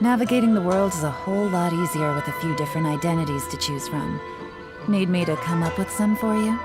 Navigating the world is a whole lot easier with a few different identities to choose from. Need me to come up with some for you?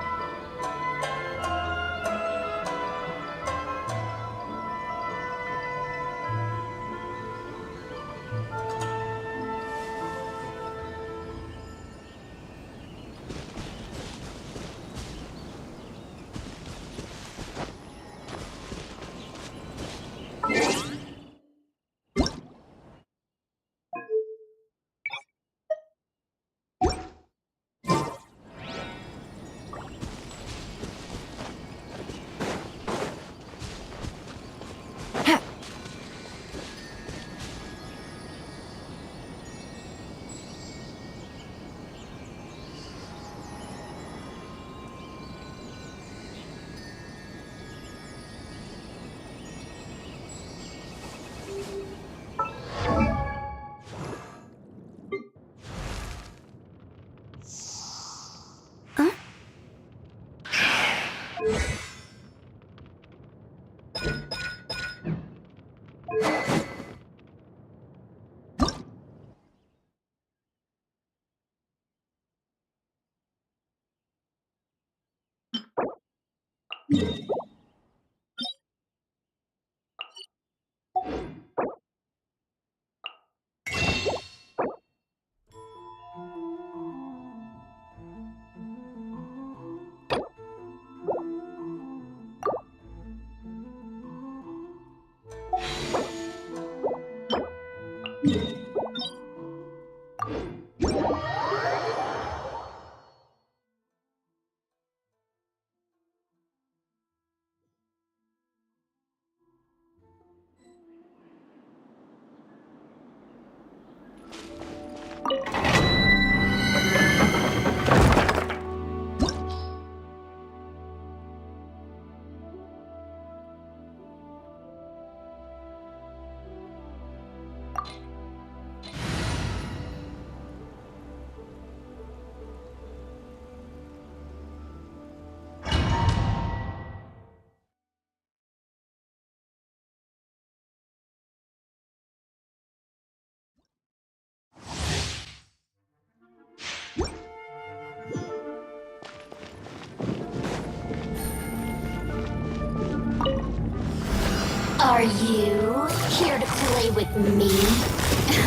Are you here to play with me?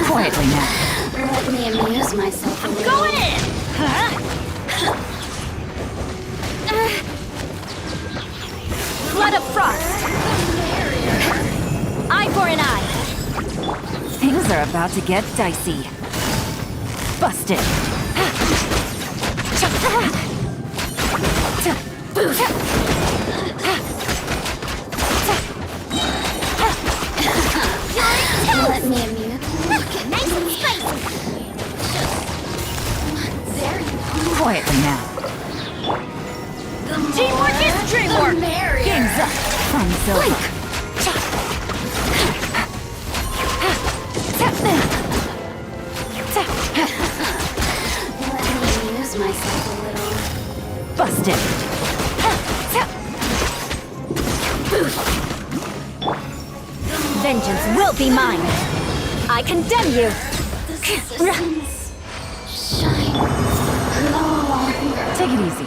Quietly now. Let me amuse myself a little. Going in! Flood of frost! Eye for an eye! Things are about to get dicey. Busted. Let me amuse. Nice and spicy! There you Quietly now. go. Teamwork is dreamwork! The merrier. Game's up. From Silva. Let me amuse myself a little. Busted. Vengeance will be mine! I condemn you! The citizens shine no longer. Take it easy.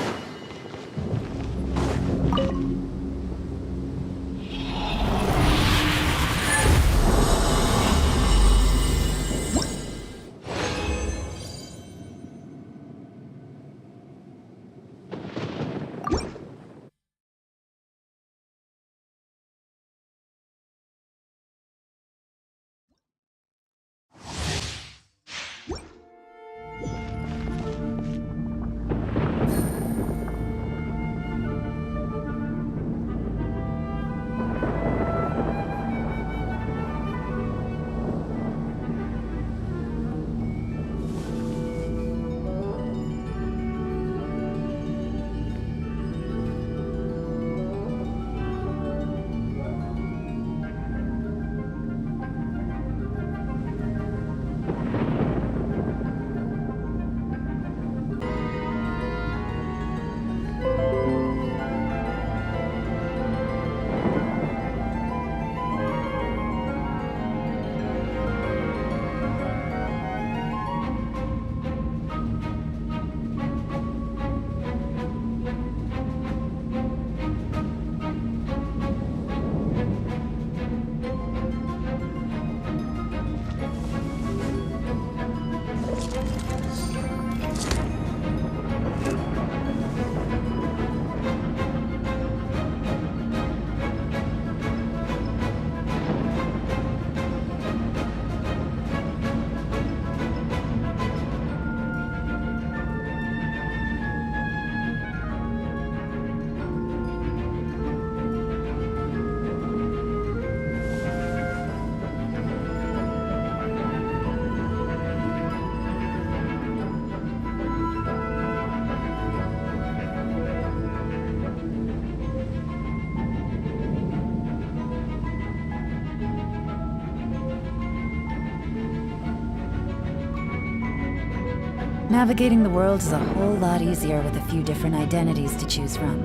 Navigating the world is a whole lot easier with a few different identities to choose from.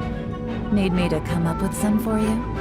Need me to come up with some for you?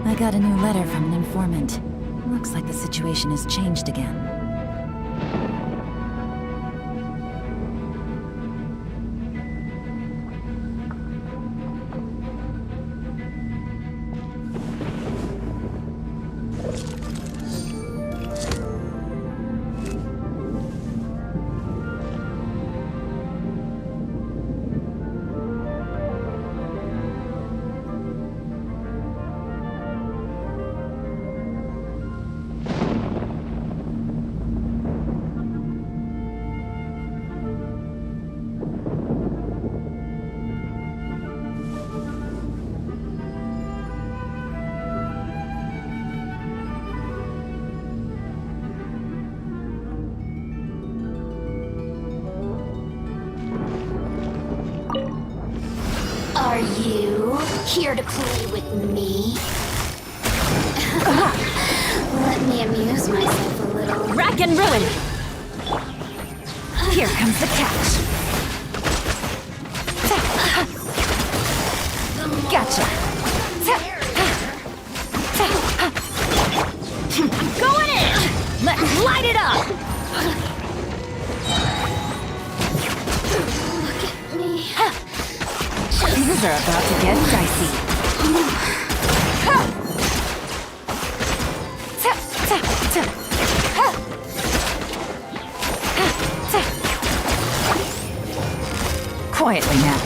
I got a new letter from an informant. Looks like the situation has changed again. Are you here to play with me? Let me amuse myself a little. Rack and ruin! Here comes the catch. Gotcha. I'm going in! Let's light it up! Look at me. Things are about to get dicey. Quietly now.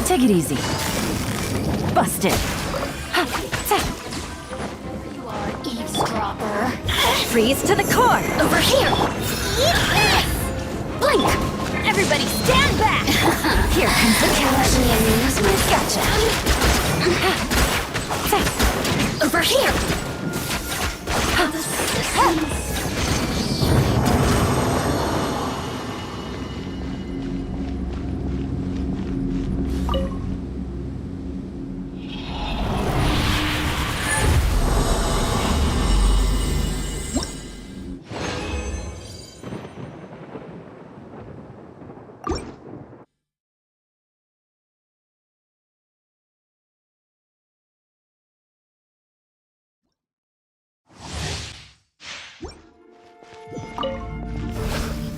Take it easy. Busted. You are eavesdropper. Freeze to the core! Over here. Blink! Everybody stand back! Here comes the catch. Let me amuse myself. Gotcha. Over here.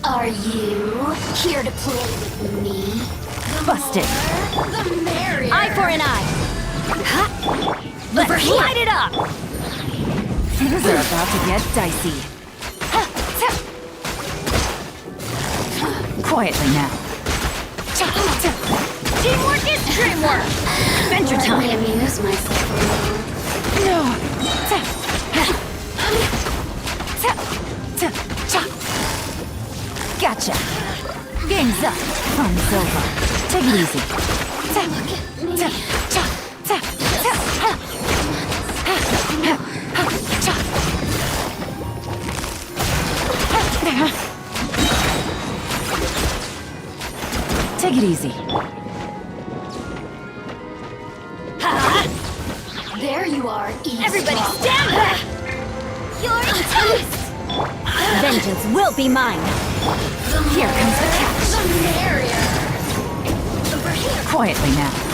Are you here to play with me? Busted. The merrier. Eye for an eye! Let's Over here. light it up! Things are about to get dicey. Quietly now. Teamwork is dreamwork! Adventure Let me time! amuse excuse myself a little. No! Gotcha! Game's up. Fun's over. Take it easy. Take it easy. There you are, Everybody eavesdropper. stand back! You're toast! Vengeance will be mine! Here comes the catch. The merrier. Over here. Quietly now.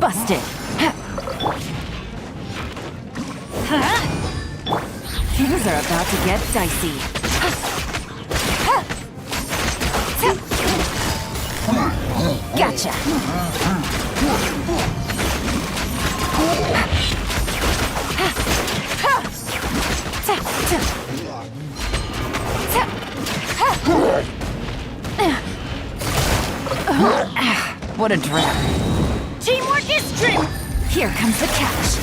Busted! Things are about to get dicey. Gotcha! What a drag. Teamwork is strength! Here comes the catch.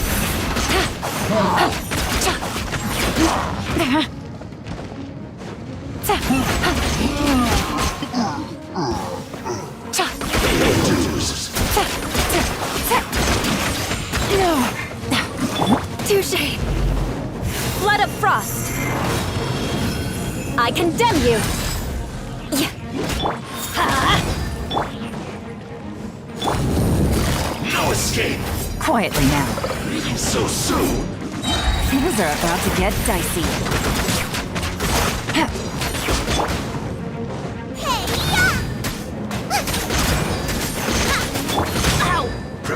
No. Touche! Flood of frost! I condemn you! Yeah. No escape! Quietly now. Leaving so soon! Things are about to get dicey.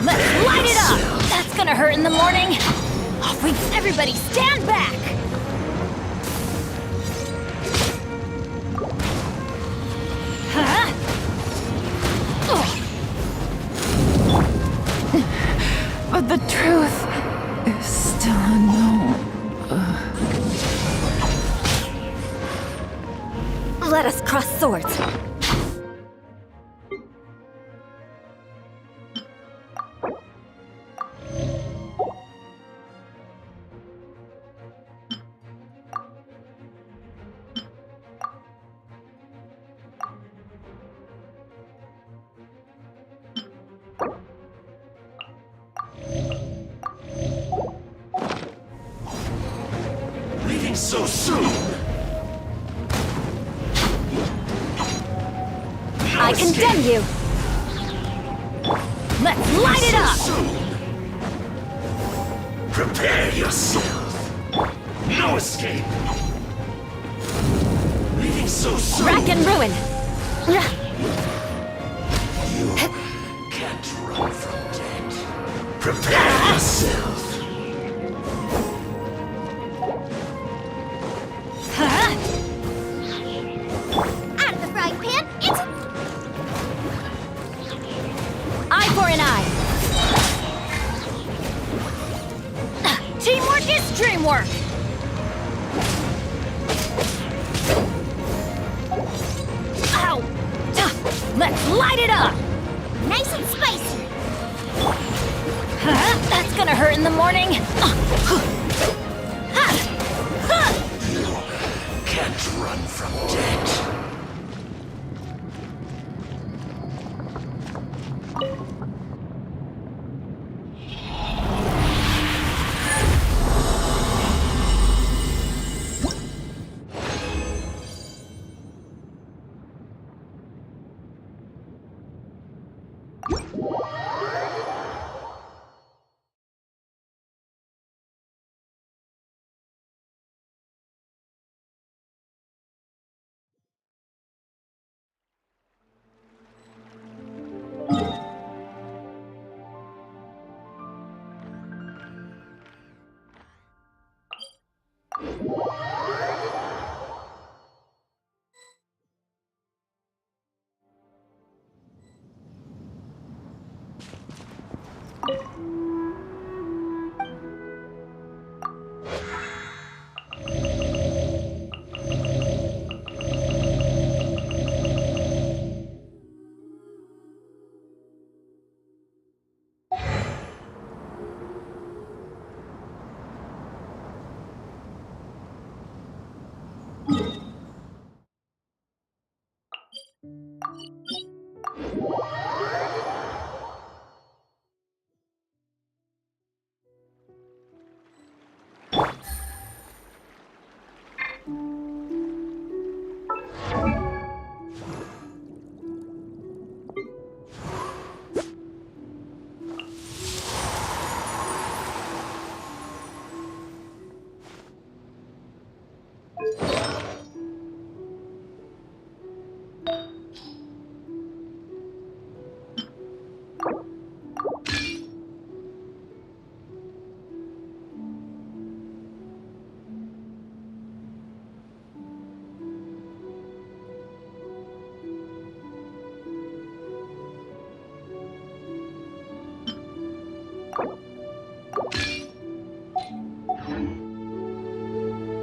Let's light it up! That's gonna hurt in the morning! Wait, everybody stand back! But the truth is still unknown. Let us cross swords. Leaving so soon! No I condemn escape. you! Let's light it So up! soon! Prepare yourself! No escape! Leaving so soon! Rack and ruin! You can't run from death. Prepare yourself! Out of the frying pan, it's... Eye for an eye! Teamwork is dreamwork! Ow! Let's light it up! Nice and spicy! That's gonna hurt in the morning! Can't run from death.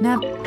Nav-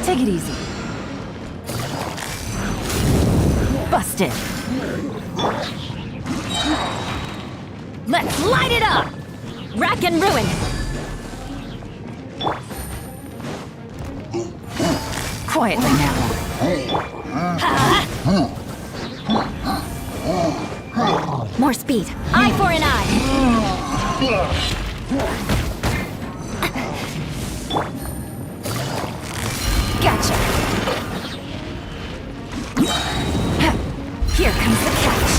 Take it easy. Busted. Let's light it up! Rack and ruin! Quietly now. More speed. Eye for an eye. Gotcha. Here comes the catch.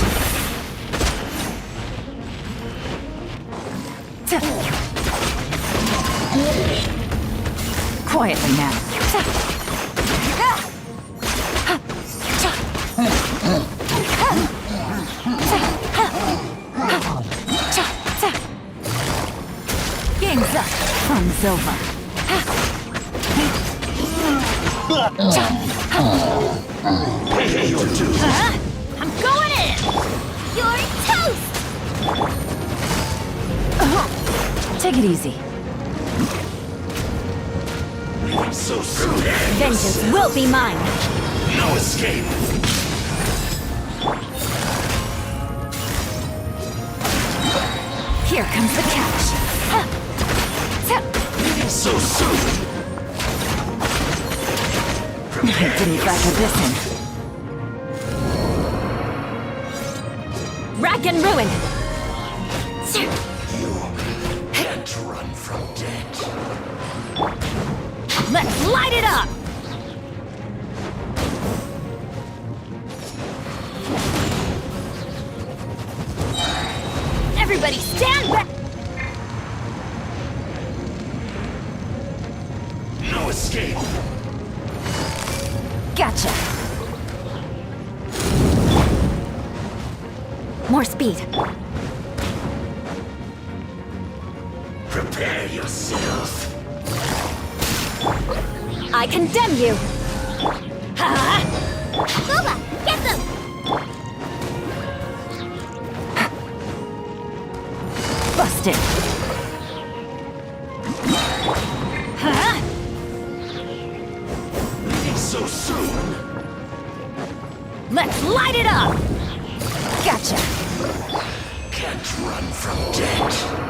Quietly now. Game's up. Fun's over. Pay your dues. I'm going in! You're toast! Take it easy. So soon. Vengeance will be mine! No escape. Here comes the catch. So soon. I didn't factor this in. Rack and ruin! You can't run from death. Let's light it up! Everybody stand back! No escape. Gotcha. More speed. Prepare yourself. I condemn you! Ha! Booba, get them! Busted. Ha! So soon. Let's light it up! Gotcha. Can't run from death.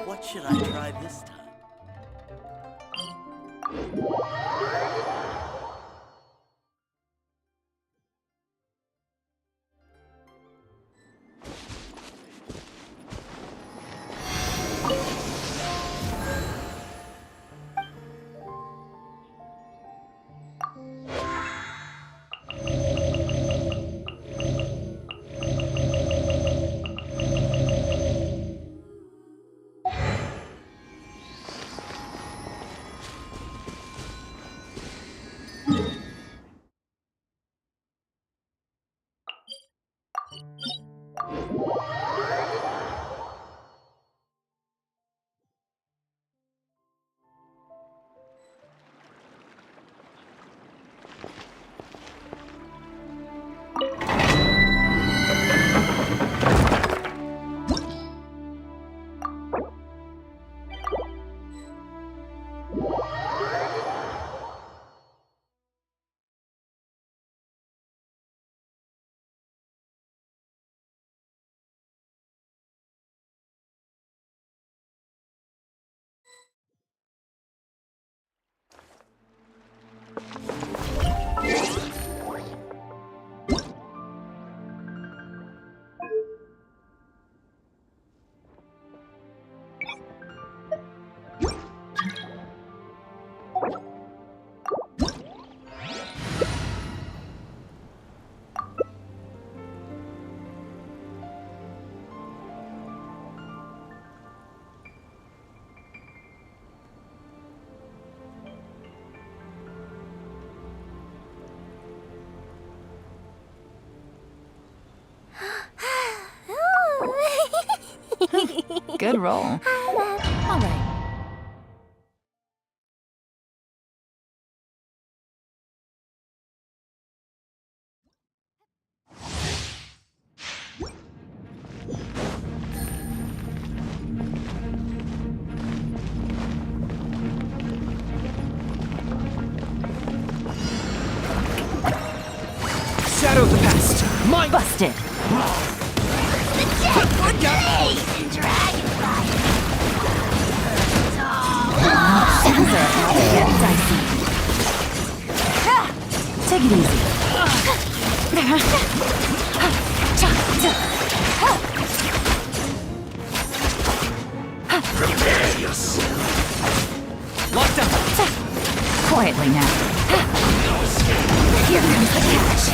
What should I try this time? Good roll. All right. Shadow of the past. Mine. Busted. Things are about to get dicey. Take it easy. Prepare yourself. Locked up. Quietly now. Here comes the catch.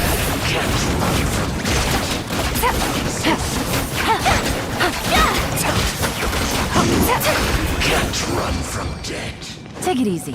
Can't run from death. Take it easy.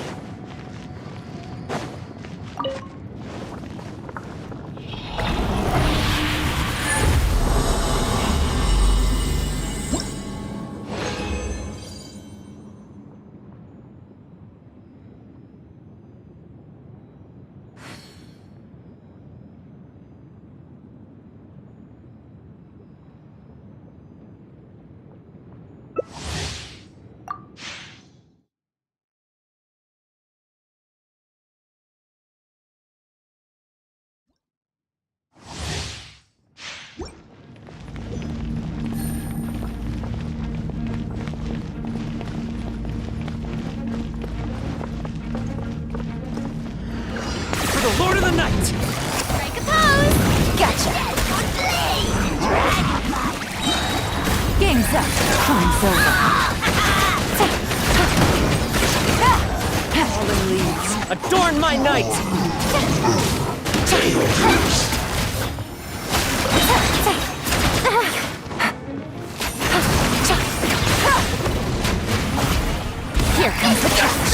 For the Lord of the Night. Break a pose! Gotcha. Game's up. Time's over. Fallen leaves. Adorn my night. Here comes the catch.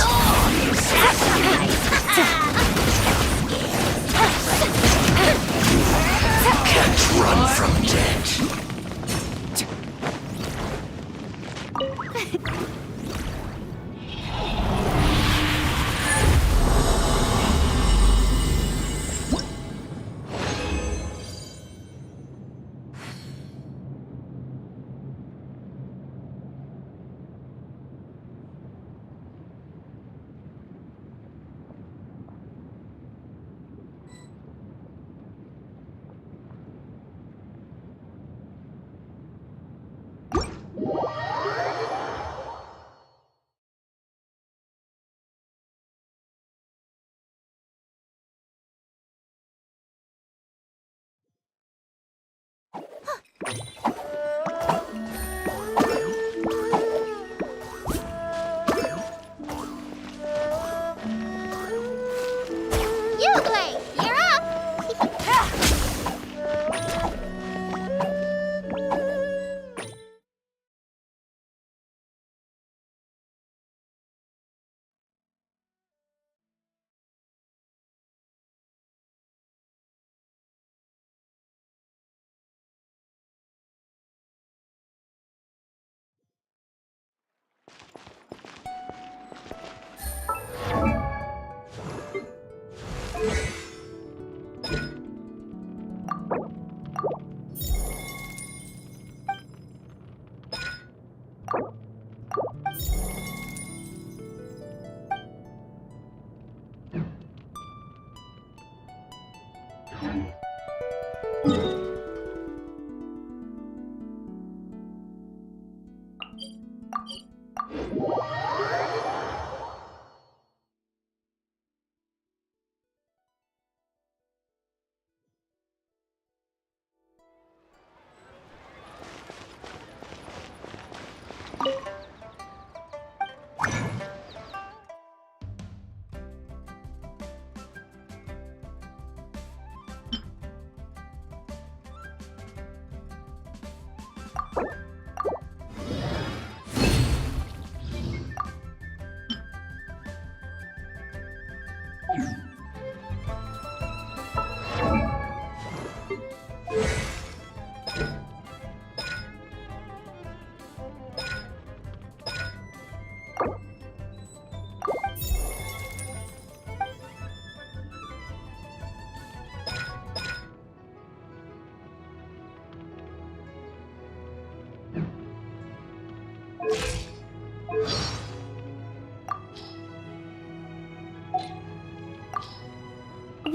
Can't run from death.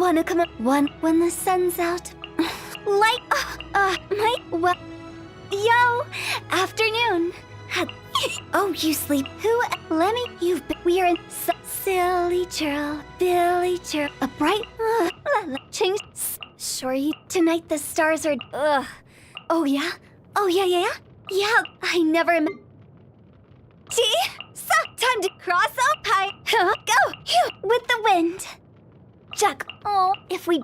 wanna come up one when the sun's out? Like, well, yo, afternoon. Oh, you sleep? Who? Let me. We are in silly churl, Billy churl. A bright, change. Sure, you. Tonight the stars are. Oh yeah. Oh yeah. Yeah, I never. Gee, so time to cross up high. Go with the wind. Jack. Oh, if we.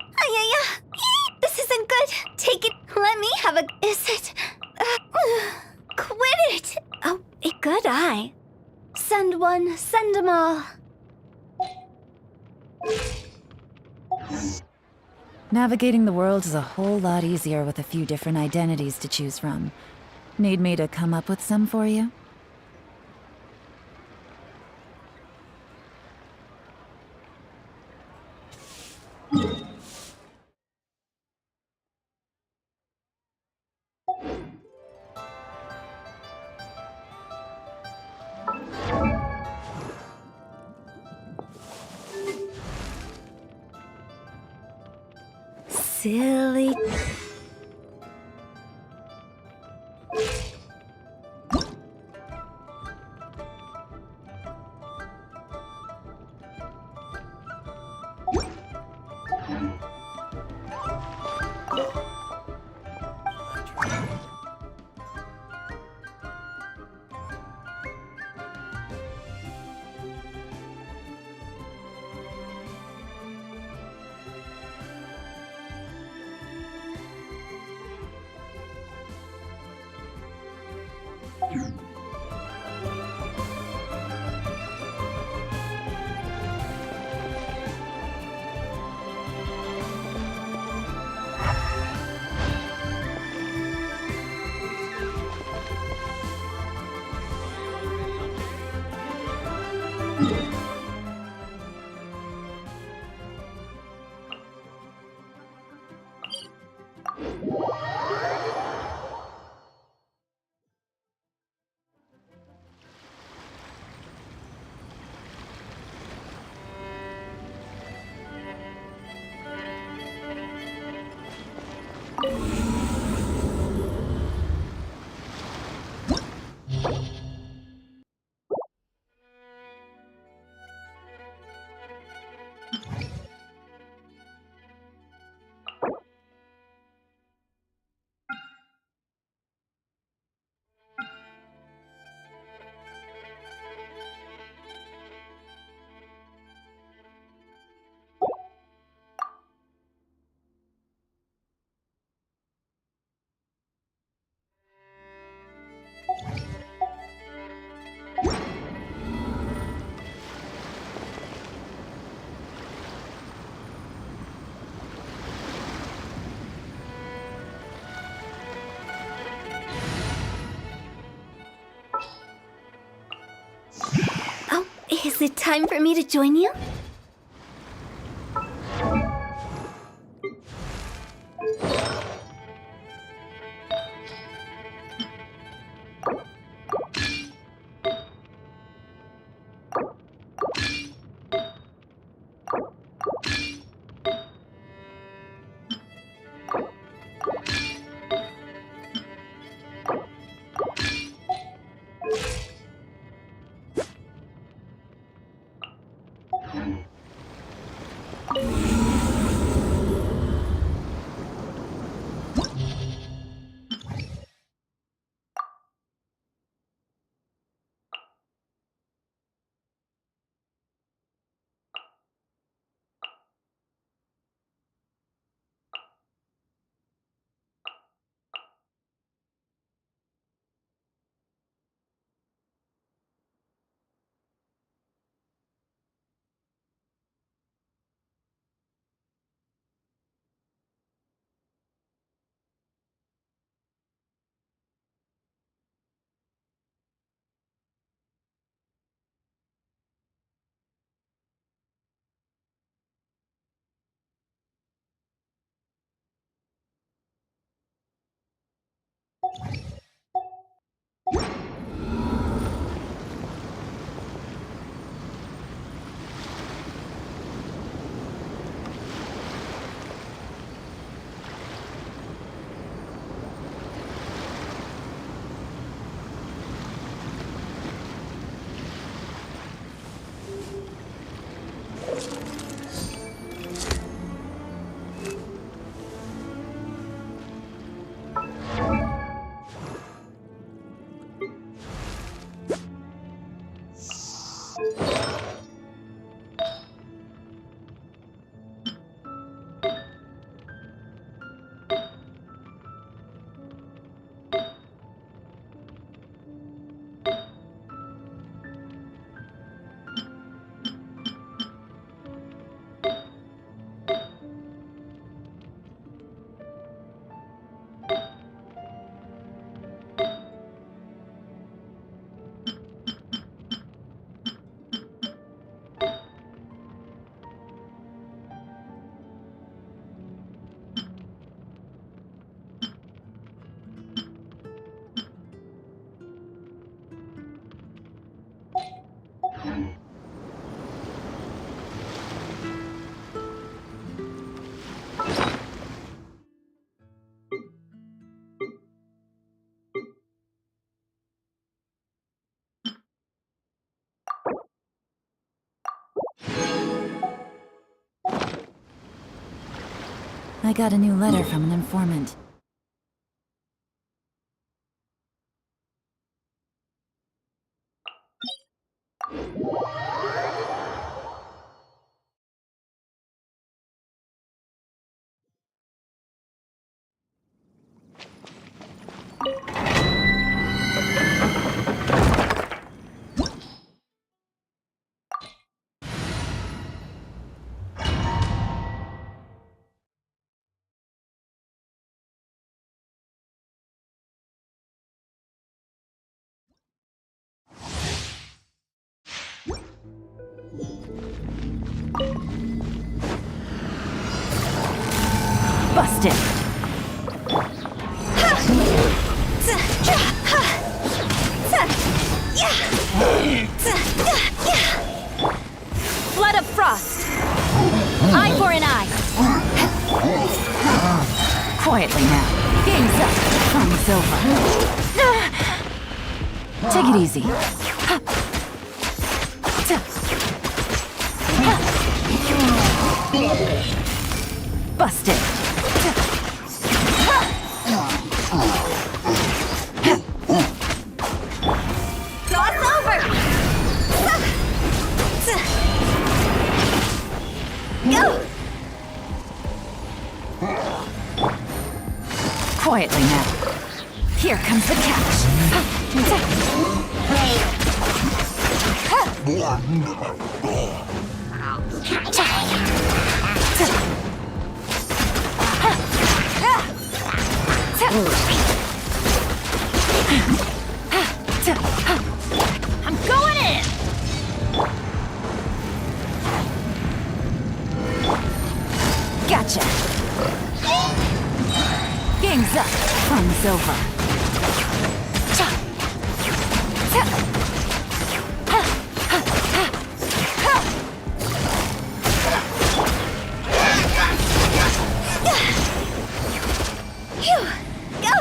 This isn't good. Take it. Let me have a. Is it? Quit it. Oh, a good eye. Send one. Send them all. Navigating the world is a whole lot easier with a few different identities to choose from. Need me to come up with some for you? Silly. Oh, is it time for me to join you? I got a new letter from an informant. Busted! Flood of frost! Eye for an eye! Quietly now. Game's up. Fun's over. Take it easy. Busted. Cross over! Go! Quietly now. Here comes the catch. I'm going in! Gotcha. Game's up. Fun's over. Phew! Go!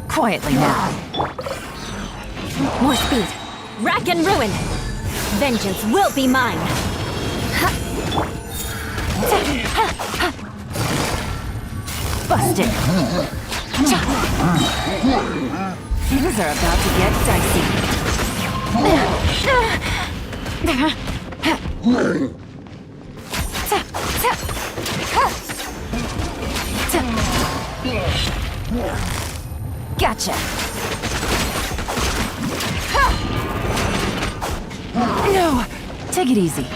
Quietly now. More speed! Rack and ruin! Vengeance will be mine! Busted. Things are about to get dicey. Gotcha. No, take it easy.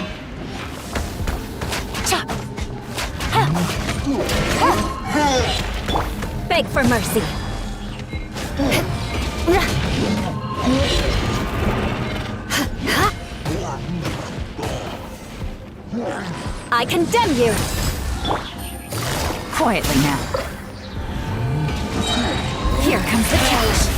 Beg for mercy! I condemn you! Quietly now. Here comes the catch.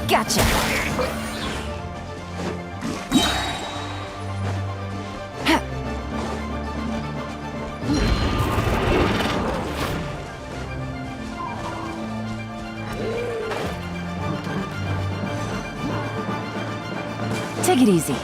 Gotcha! Take it easy.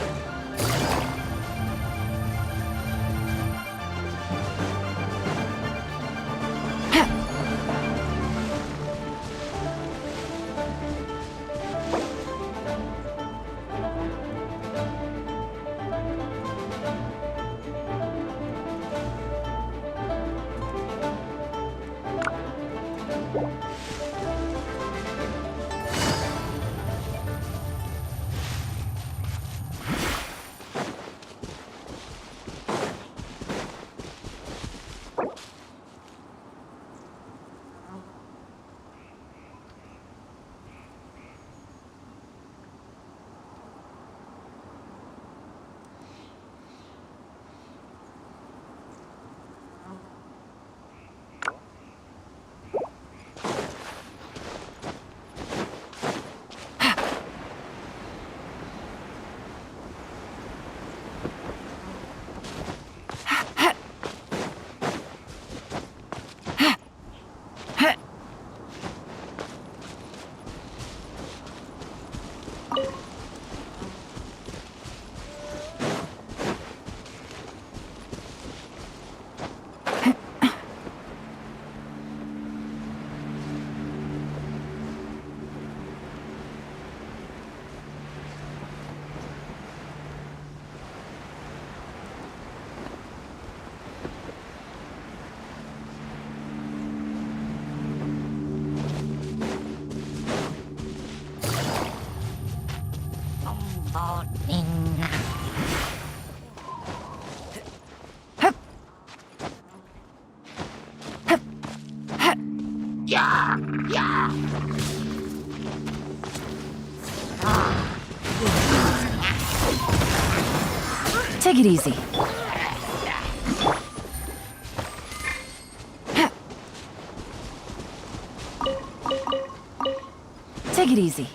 Take it easy. Take it easy.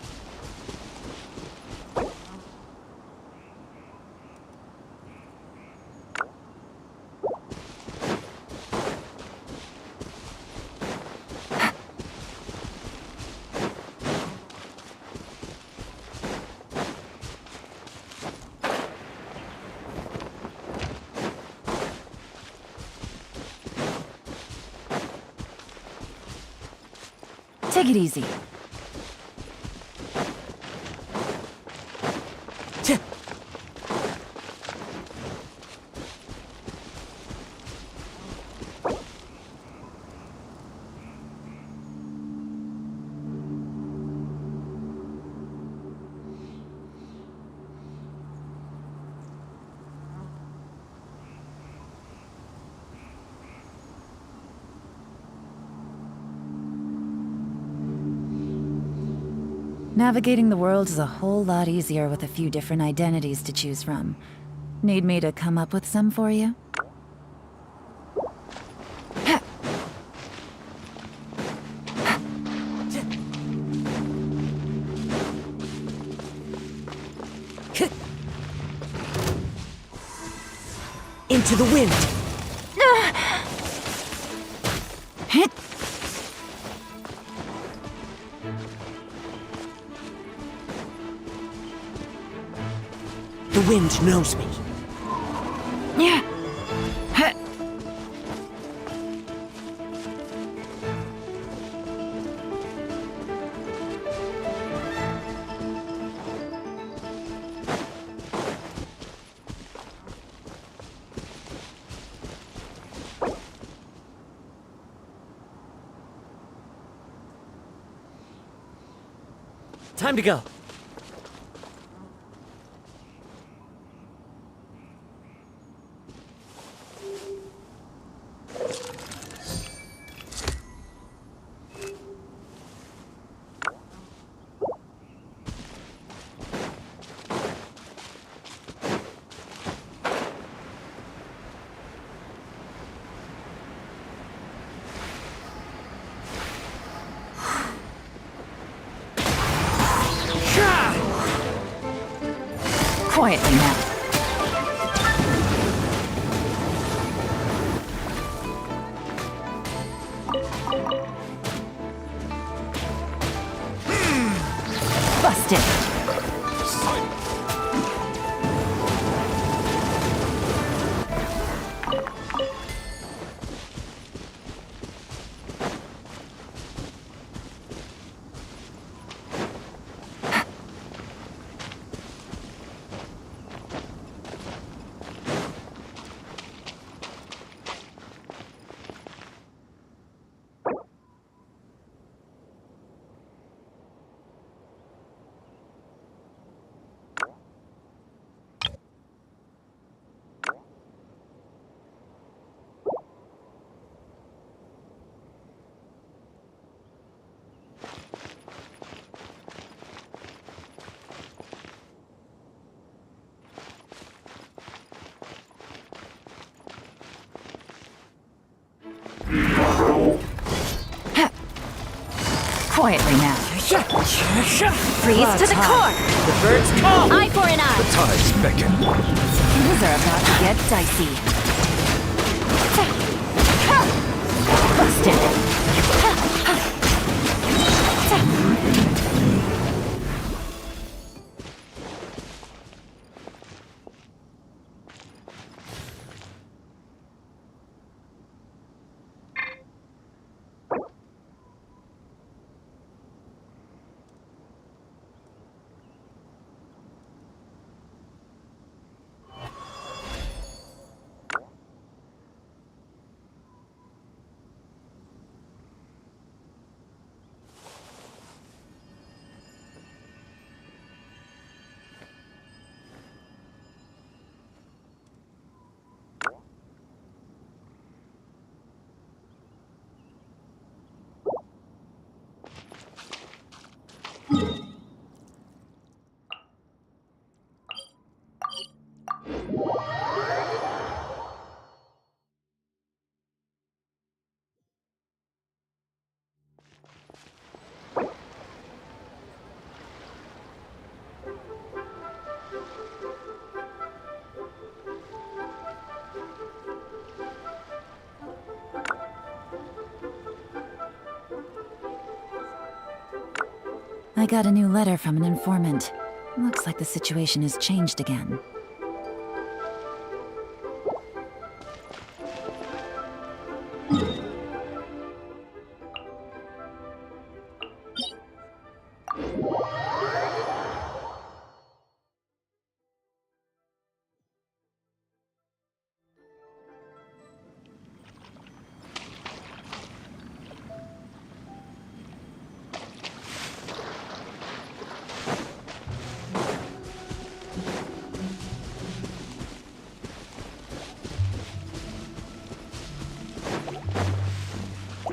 Take it easy. Navigating the world is a whole lot easier with a few different identities to choose from. Need me to come up with some for you? Into the wind! The wind knows me. Yeah. Time to go. Quietly now. Busted. Quietly now. Freeze to the core! The birds call! Eye for an eye! Tides beckon. Things are about to get dicey. Busted. I got a new letter from an informant. Looks like the situation has changed again.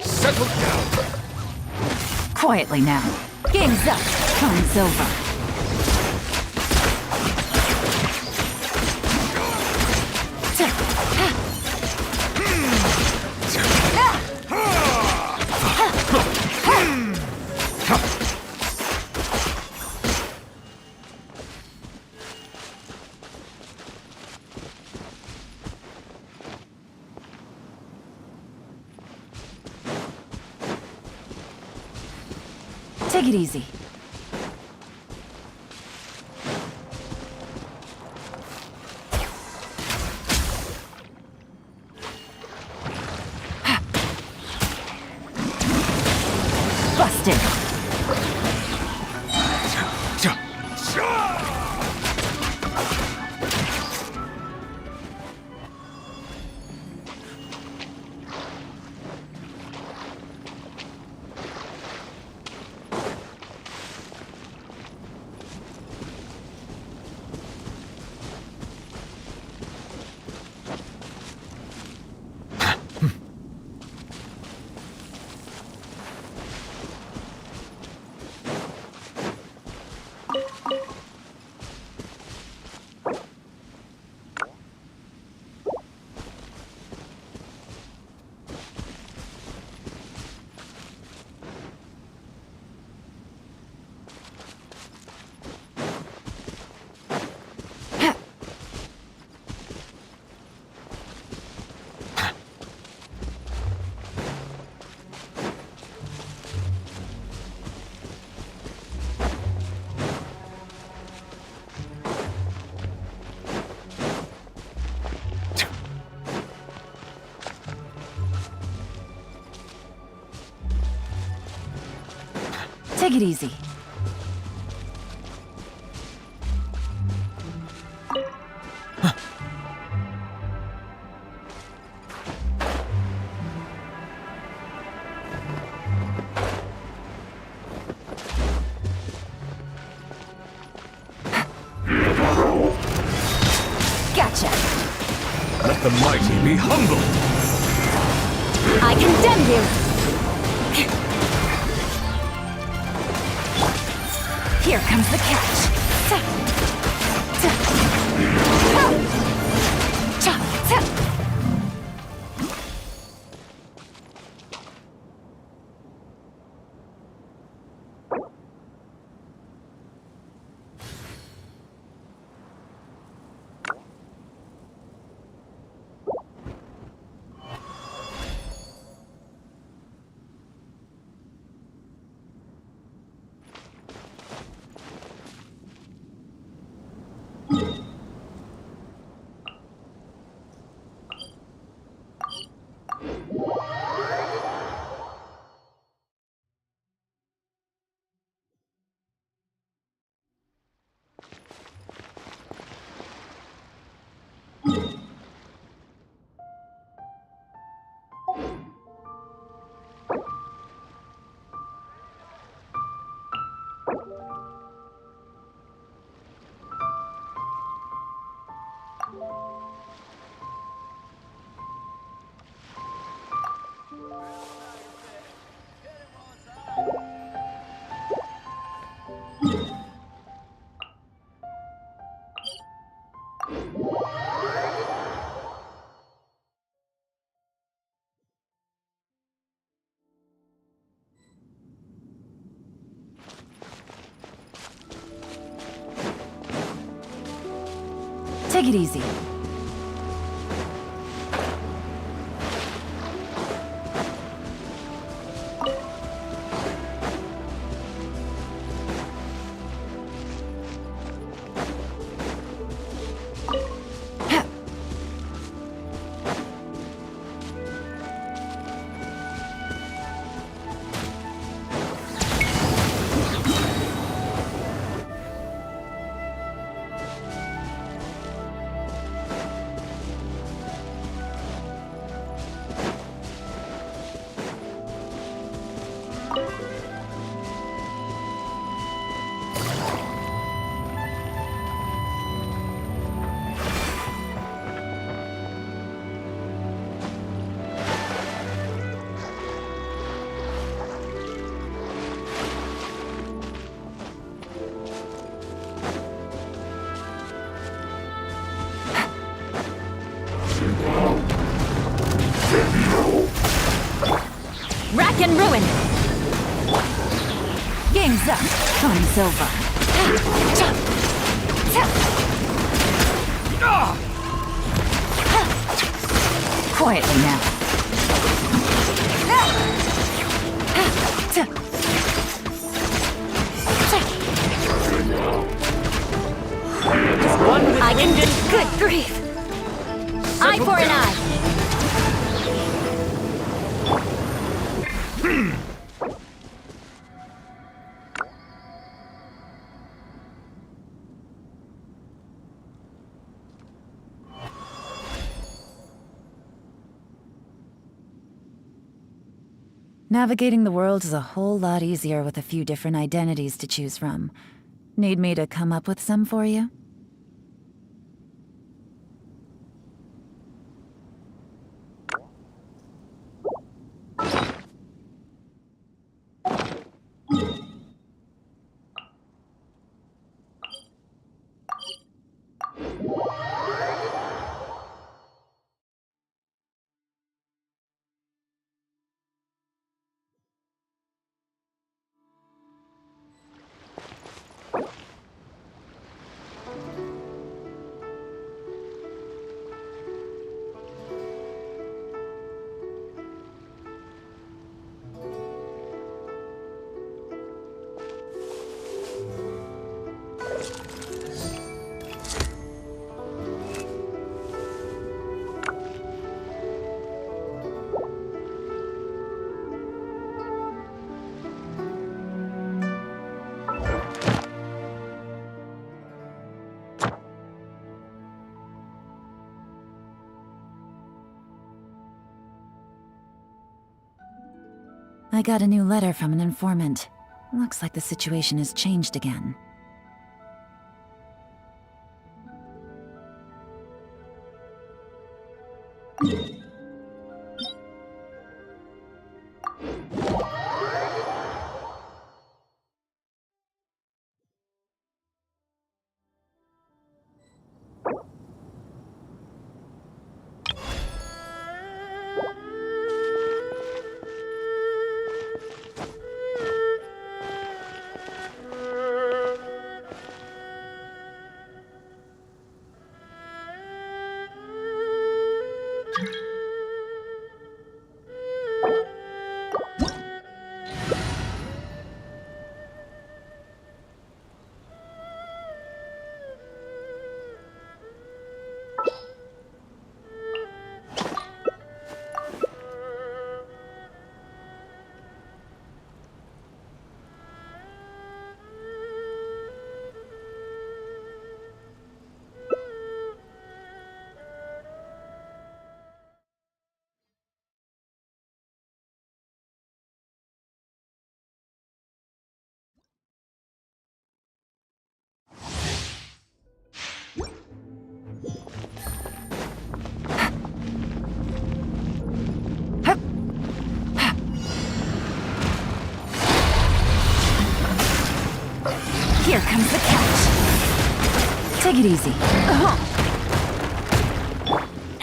Settle down. Quietly now. Game's up. Time's over. Take it easy. Busted. Take it easy. Gotcha. Let the mighty be humble. I condemn you! Here comes the catch. Take it easy. in ruin. Game's up. Fun's over. Quietly now. One with I wind can. and Good grief. Eye for an eye. Navigating the world is a whole lot easier with a few different identities to choose from. Need me to come up with some for you? I got a new letter from an informant. Looks like the situation has changed again. Here comes the catch. Take it easy.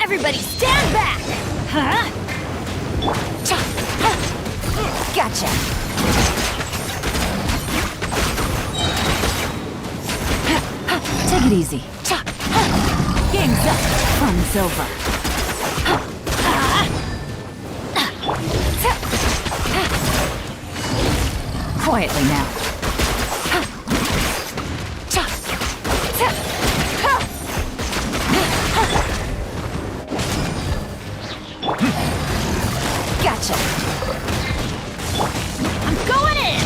Everybody stand back! Huh? Gotcha. Take it easy. Game's up. Fun's over. Quietly now. Gotcha. I'm going in!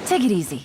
Take it easy.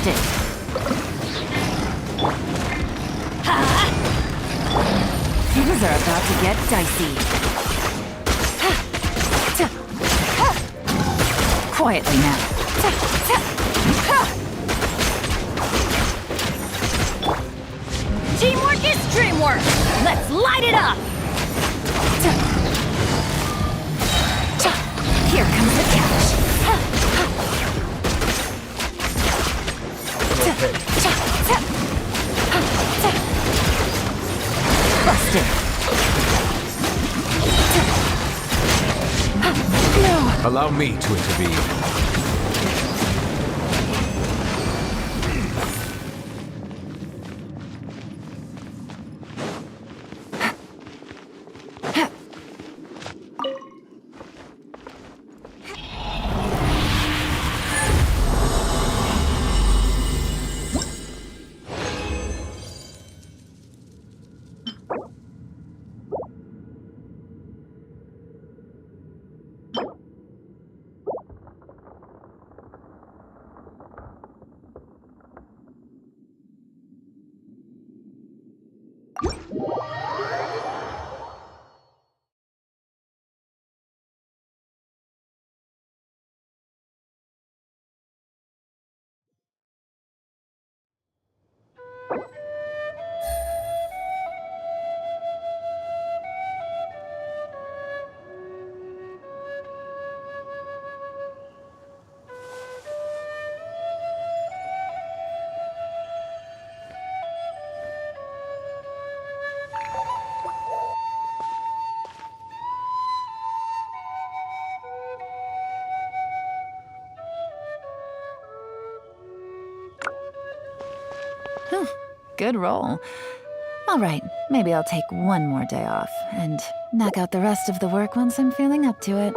Busted! Things are about to get dicey. Quietly now. Teamwork is dreamwork! Let's light it up! Here comes the catch. Busted. No. Allow me to intervene. Good roll. All right, maybe I'll take one more day off and knock out the rest of the work once I'm feeling up to it.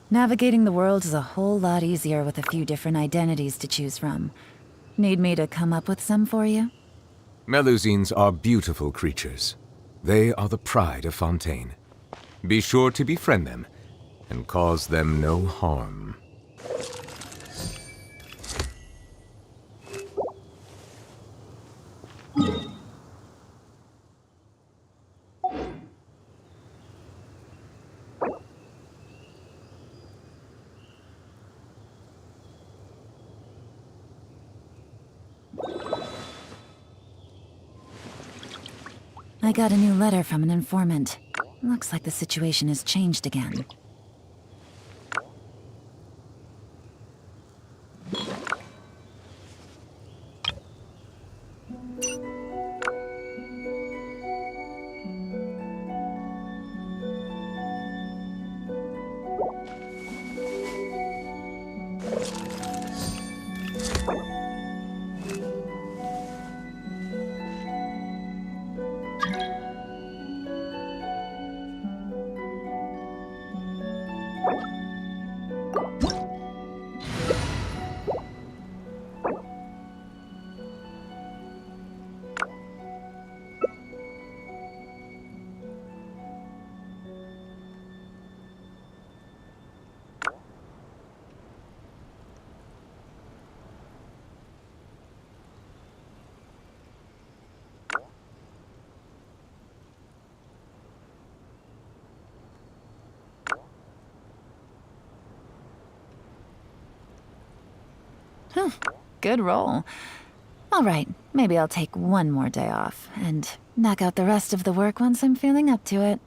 Navigating the world is a whole lot easier with a few different identities to choose from. Need me to come up with some for you? Melusines are beautiful creatures. They are the pride of Fontaine. Be sure to befriend them and cause them no harm. I got a new letter from an informant. Looks like the situation has changed again. Good roll. All right, maybe I'll take one more day off and knock out the rest of the work once I'm feeling up to it.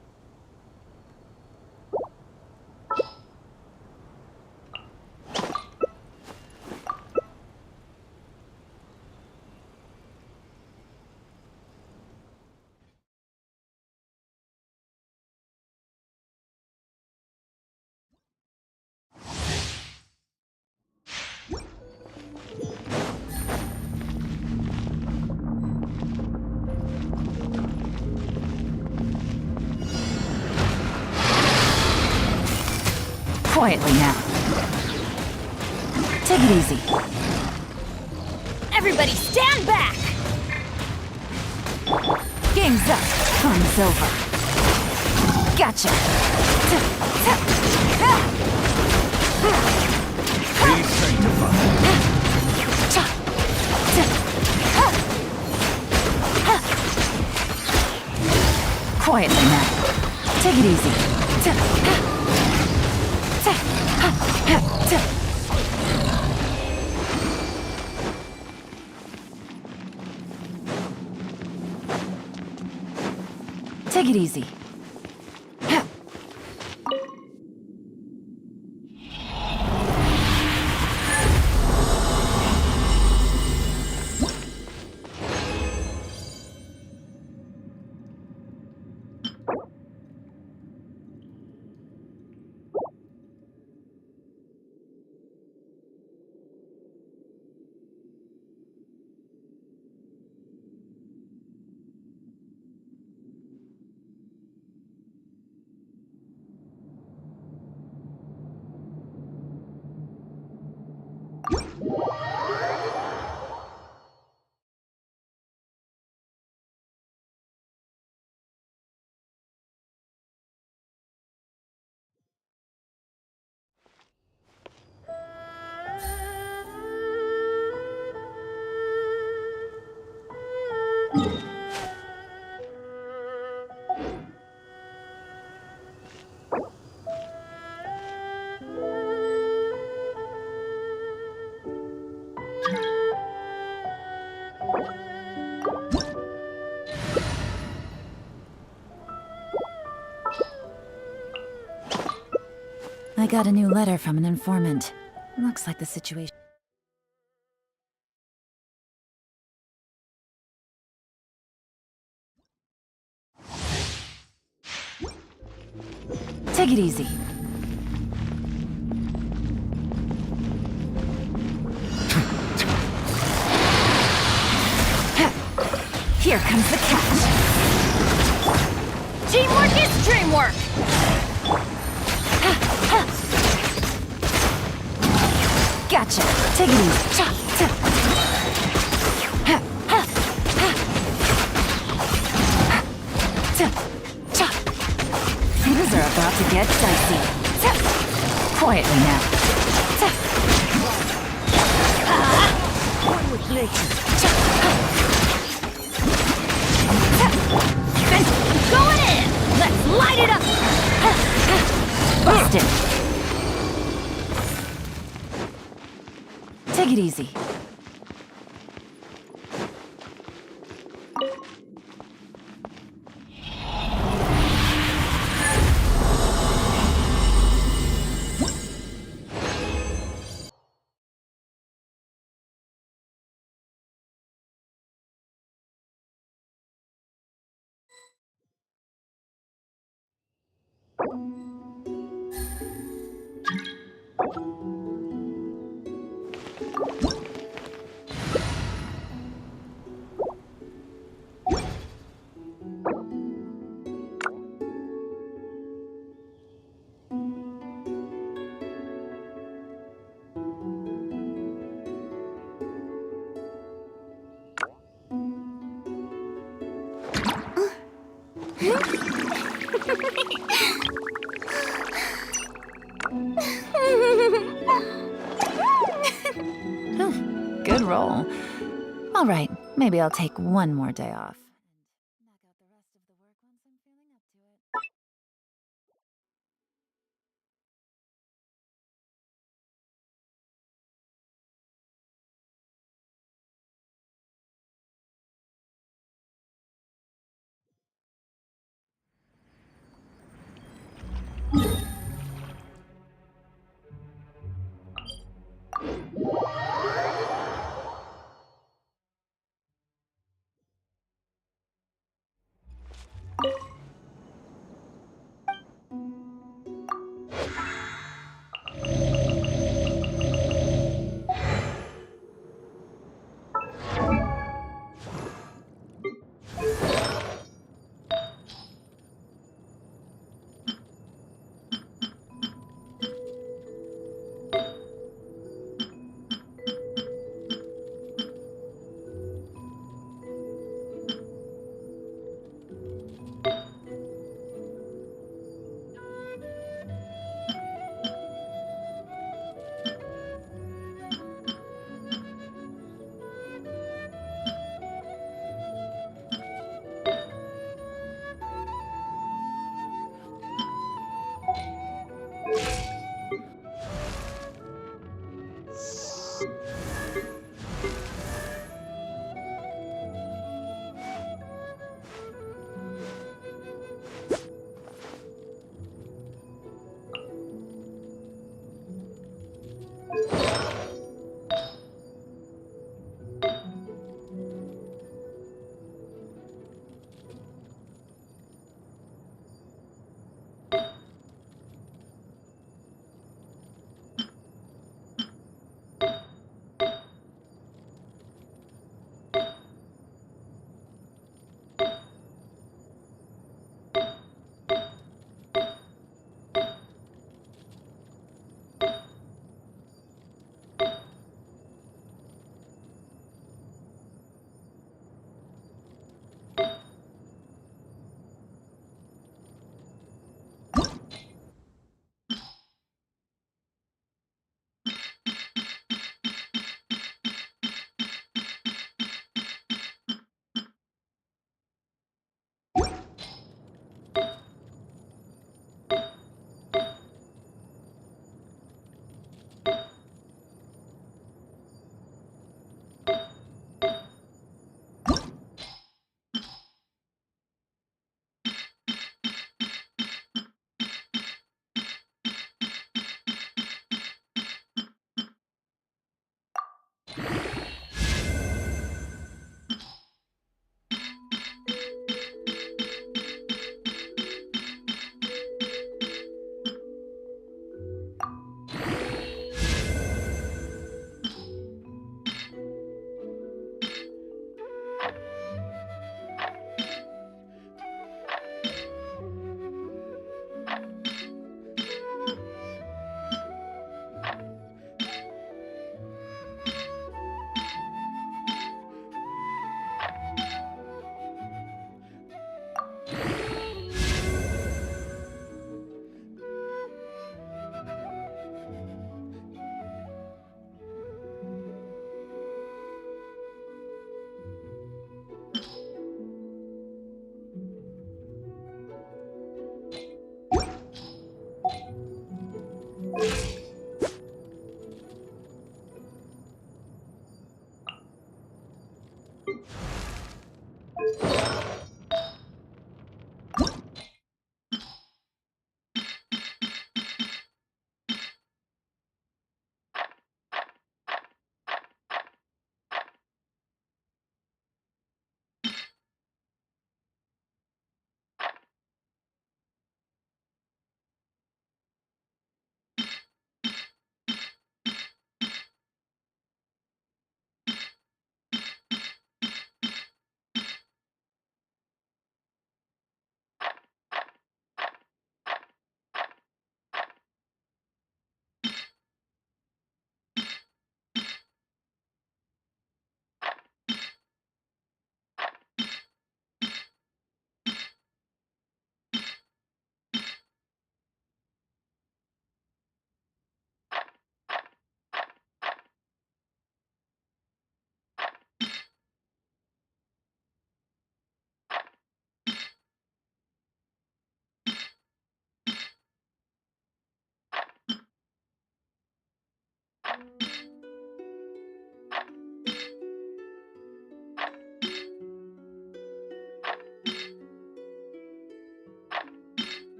Quietly now. Take it easy. Everybody stand back! Game's up. Fun's over. Gotcha. Be sanctified. Quietly now. Take it easy. Take it easy. I got a new letter from an informant. Looks like the situation. Take it easy. Here comes the catch. Teamwork is dreamwork! Gotcha. Take it easy. Things are about to get dicey. Quietly now. One with nature. Going in! Let's light it up! Busted. Take it easy. Good roll. All right, maybe I'll take one more day off. Knock out the rest of the work once I'm feeling up to it.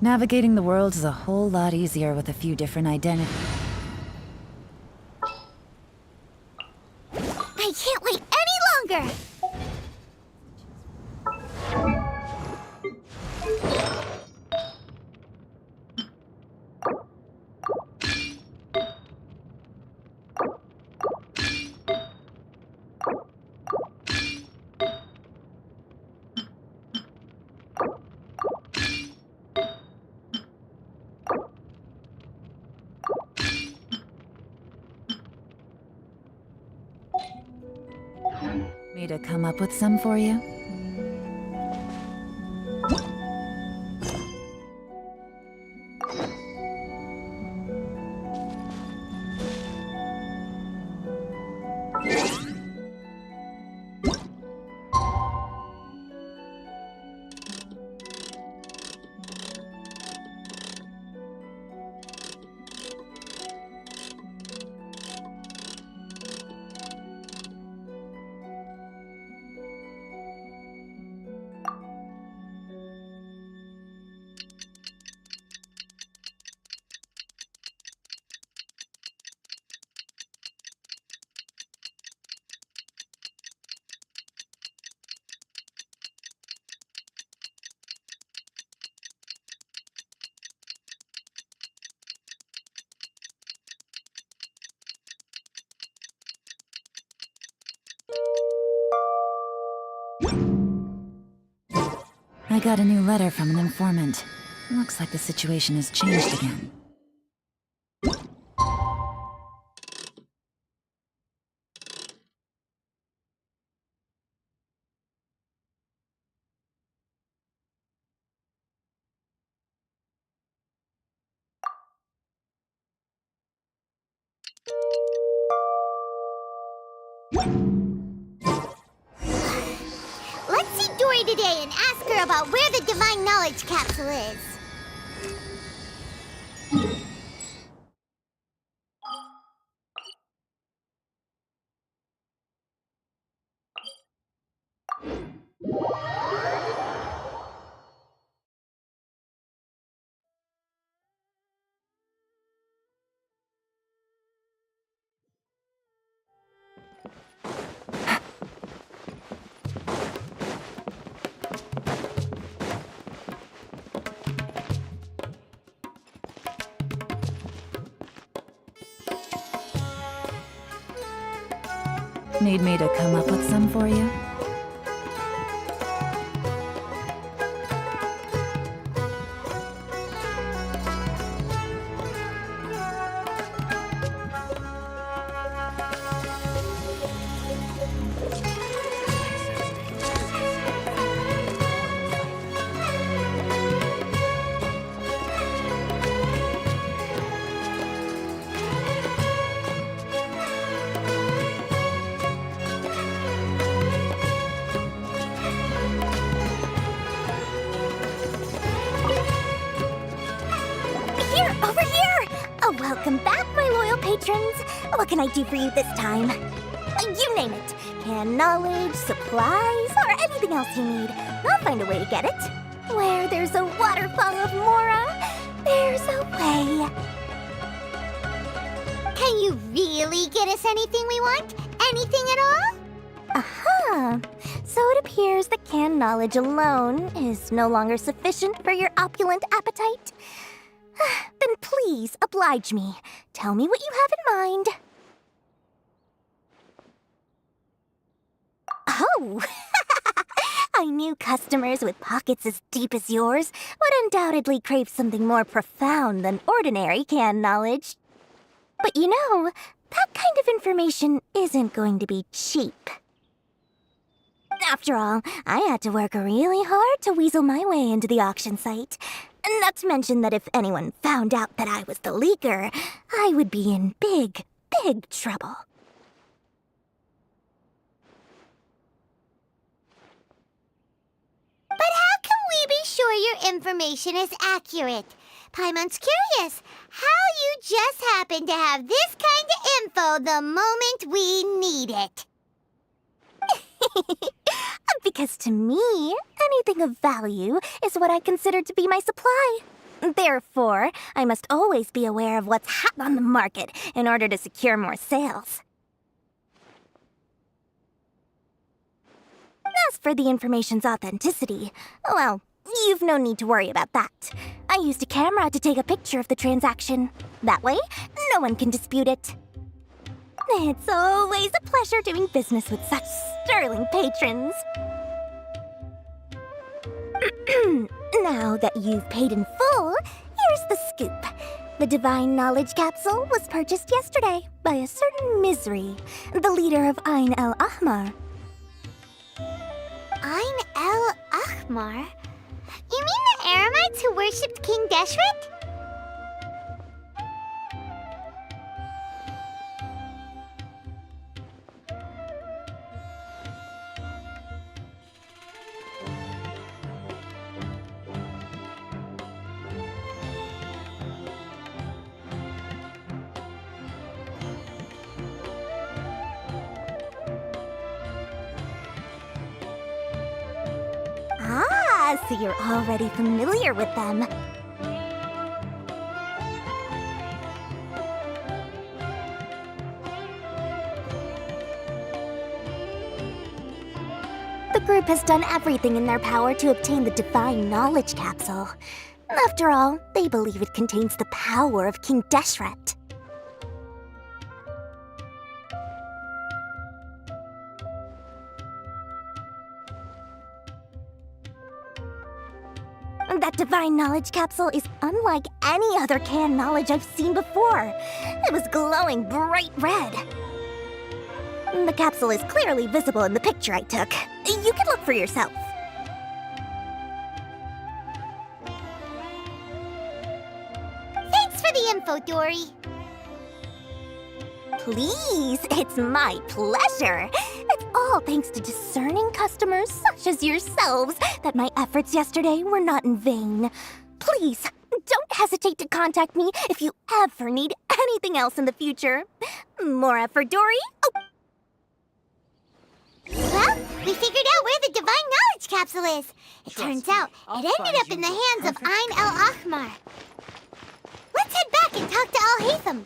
Navigating the world is a whole lot easier with a few different identities. I can't wait any longer! Me to come up with some for you? I got a new letter from an informant. Looks like the situation has changed again. Let's see Dory today and ask her about where the Divine Knowledge Capsule is. Need me to come up with some for you? Here, over here! Oh, welcome back, my loyal patrons. What can I do for you this time? You name it. Can knowledge, supplies, or anything else you need. I'll find a way to get it. Where there's a waterfall of Mora, there's a way. Can you really get us anything we want? Anything at all? Aha! So it appears that canned knowledge alone is no longer sufficient for your opulent appetite. Then please oblige me. Tell me what you have in mind. Oh! I knew customers with pockets as deep as yours would undoubtedly crave something more profound than ordinary canned knowledge. But you know, that kind of information isn't going to be cheap. After all, I had to work really hard to weasel my way into the auction site. Not to mention that if anyone found out that I was the leaker, I would be in big, big trouble. But how can we be sure your information is accurate? Paimon's curious how you just happen to have this kind of info the moment we need it. Because to me, anything of value is what I consider to be my supply. Therefore, I must always be aware of what's hot on the market in order to secure more sales. As for the information's authenticity, well, you've no need to worry about that. I used a camera to take a picture of the transaction. That way, no one can dispute it. It's always a pleasure doing business with such sterling patrons. Now that you've paid in full, here's the scoop. The Divine Knowledge Capsule was purchased yesterday by a certain Misery, the leader of Ain el Ahmar. Ain el Ahmar? You mean the Aramites who worshipped King Deshret? Ah, so you're already familiar with them. The group has done everything in their power to obtain the Divine Knowledge Capsule. After all, they believe it contains the power of King Deshret. That Divine Knowledge Capsule is unlike any other canned knowledge I've seen before. It was glowing bright red. The capsule is clearly visible in the picture I took. You can look for yourself. Thanks for the info, Dory. please, it's my pleasure. It's all thanks to discerning customers such as yourselves that my efforts yesterday were not in vain. Please, don't hesitate to contact me if you ever need anything else in the future. More effort, Dory? Oh. Well, we figured out where the Divine Knowledge Capsule is. It turns out it ended up in the hands of Ain el-Ahmar. Let's head back and talk to Al-Haytham.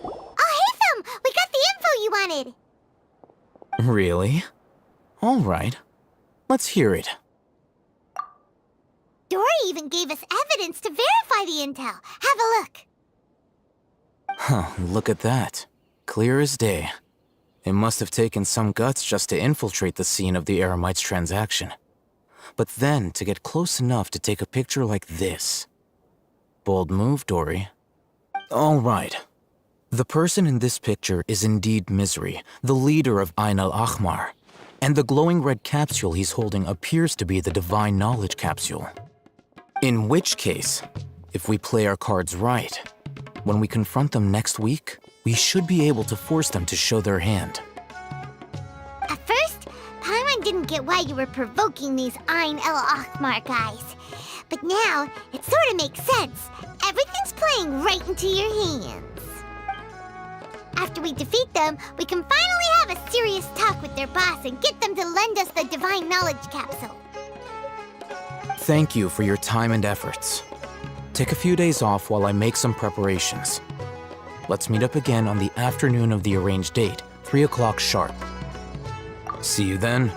Al-Haytham, we got the info you wanted. Really? All right. Let's hear it. Dory even gave us evidence to verify the intel. Have a look. Huh, look at that. Clear as day. It must have taken some guts just to infiltrate the scene of the Eremites transaction. But then to get close enough to take a picture like this. Bold move, Dory. All right. The person in this picture is indeed Misery, the leader of Ain el-Ahmar. And the glowing red capsule he's holding appears to be the Divine Knowledge Capsule. In which case, if we play our cards right, when we confront them next week, we should be able to force them to show their hand. At first, Paimon didn't get why you were provoking these Ain el-Ahmar guys. But now, it sort of makes sense. Everything's playing right into your hands. After we defeat them, we can finally have a serious talk with their boss and get them to lend us the Divine Knowledge Capsule. Thank you for your time and efforts. Take a few days off while I make some preparations. Let's meet up again on the afternoon of the arranged date, 3 o'clock sharp. See you then.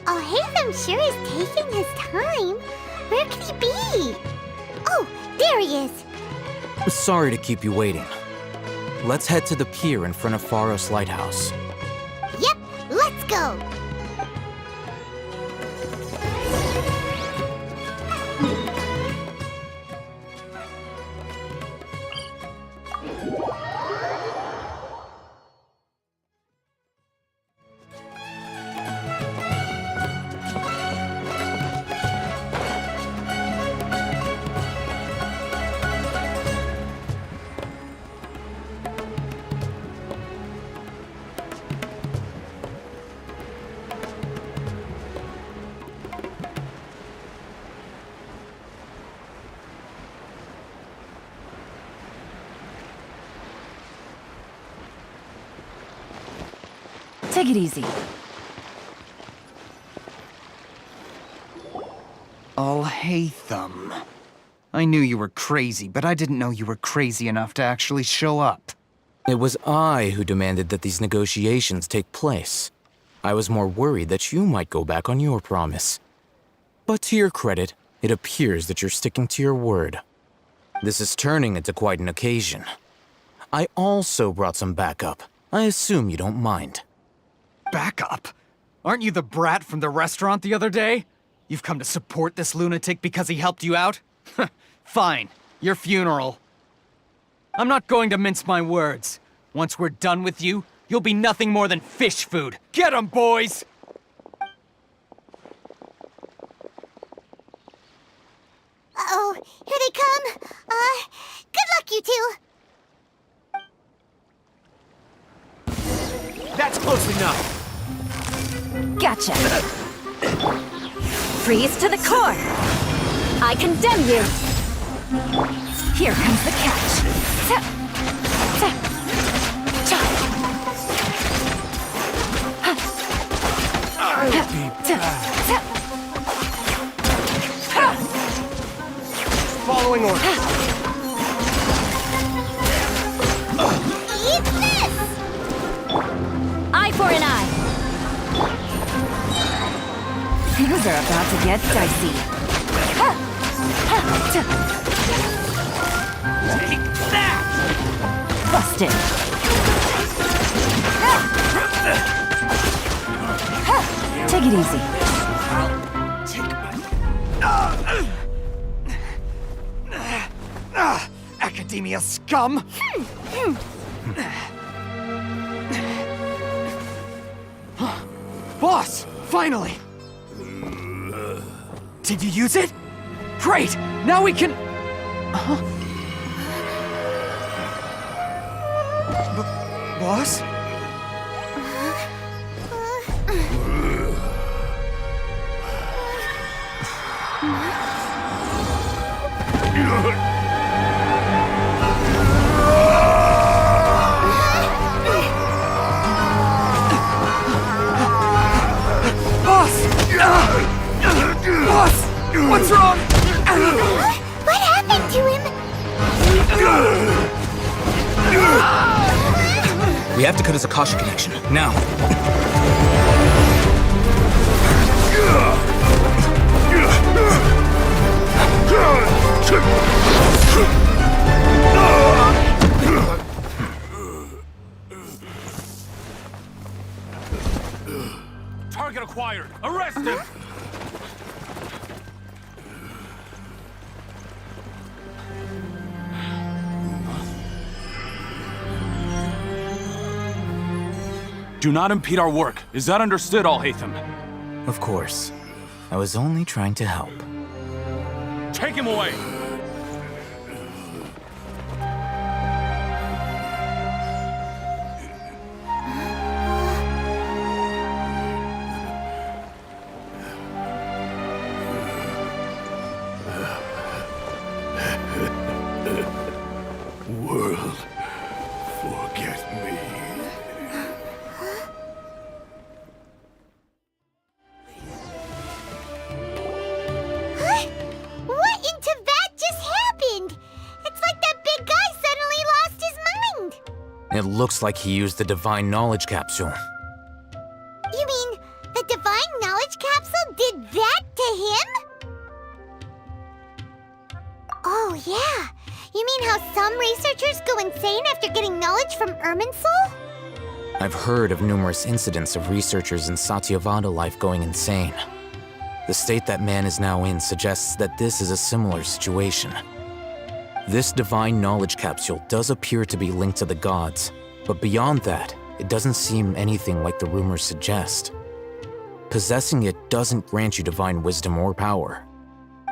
Al-Haytham sure is taking his time. Where could he be? Oh, there he is. Sorry to keep you waiting. Let's head to the pier in front of Pharos Lighthouse. Yep, let's go. Take it easy. Al-Haytham. I knew you were crazy, but I didn't know you were crazy enough to actually show up. It was I who demanded that these negotiations take place. I was more worried that you might go back on your promise. But to your credit, it appears that you're sticking to your word. This is turning into quite an occasion. I also brought some backup. I assume you don't mind. Backup? Aren't you the brat from the restaurant the other day? You've come to support this lunatic because he helped you out? Fine, your funeral. I'm not going to mince my words. Once we're done with you, you'll be nothing more than fish food. Get 'em, boys! Uh-oh, here they come. Good luck, you two. That's close enough. Gotcha. Freeze to the core. I condemn you. Here comes the catch. Following orders. Eat this! Eye for an eye. Things are about to get dicey. Take that! Busted. Take it easy. Academia scum! Boss! Finally! Did you use it? Great! Now we can... Boss? Boss! What's wrong? What happened to him? We have to cut his Akasha connection, now. Target acquired. Arrest him. Do not impede our work. Is that understood, Al-Haytham? Of course. I was only trying to help. Take him away! World, forget me. What in Tibet just happened? It's like that big guy suddenly lost his mind. It looks like he used the Divine Knowledge Capsule. You mean the Divine Knowledge Capsule did that to him? Oh, yeah. You mean how some researchers go insane after getting knowledge from Irminsul? I've heard of numerous incidents of researchers in Satyavada life going insane. The state that man is now in suggests that this is a similar situation. This Divine Knowledge Capsule does appear to be linked to the gods, but beyond that, it doesn't seem anything like the rumors suggest. Possessing it doesn't grant you divine wisdom or power.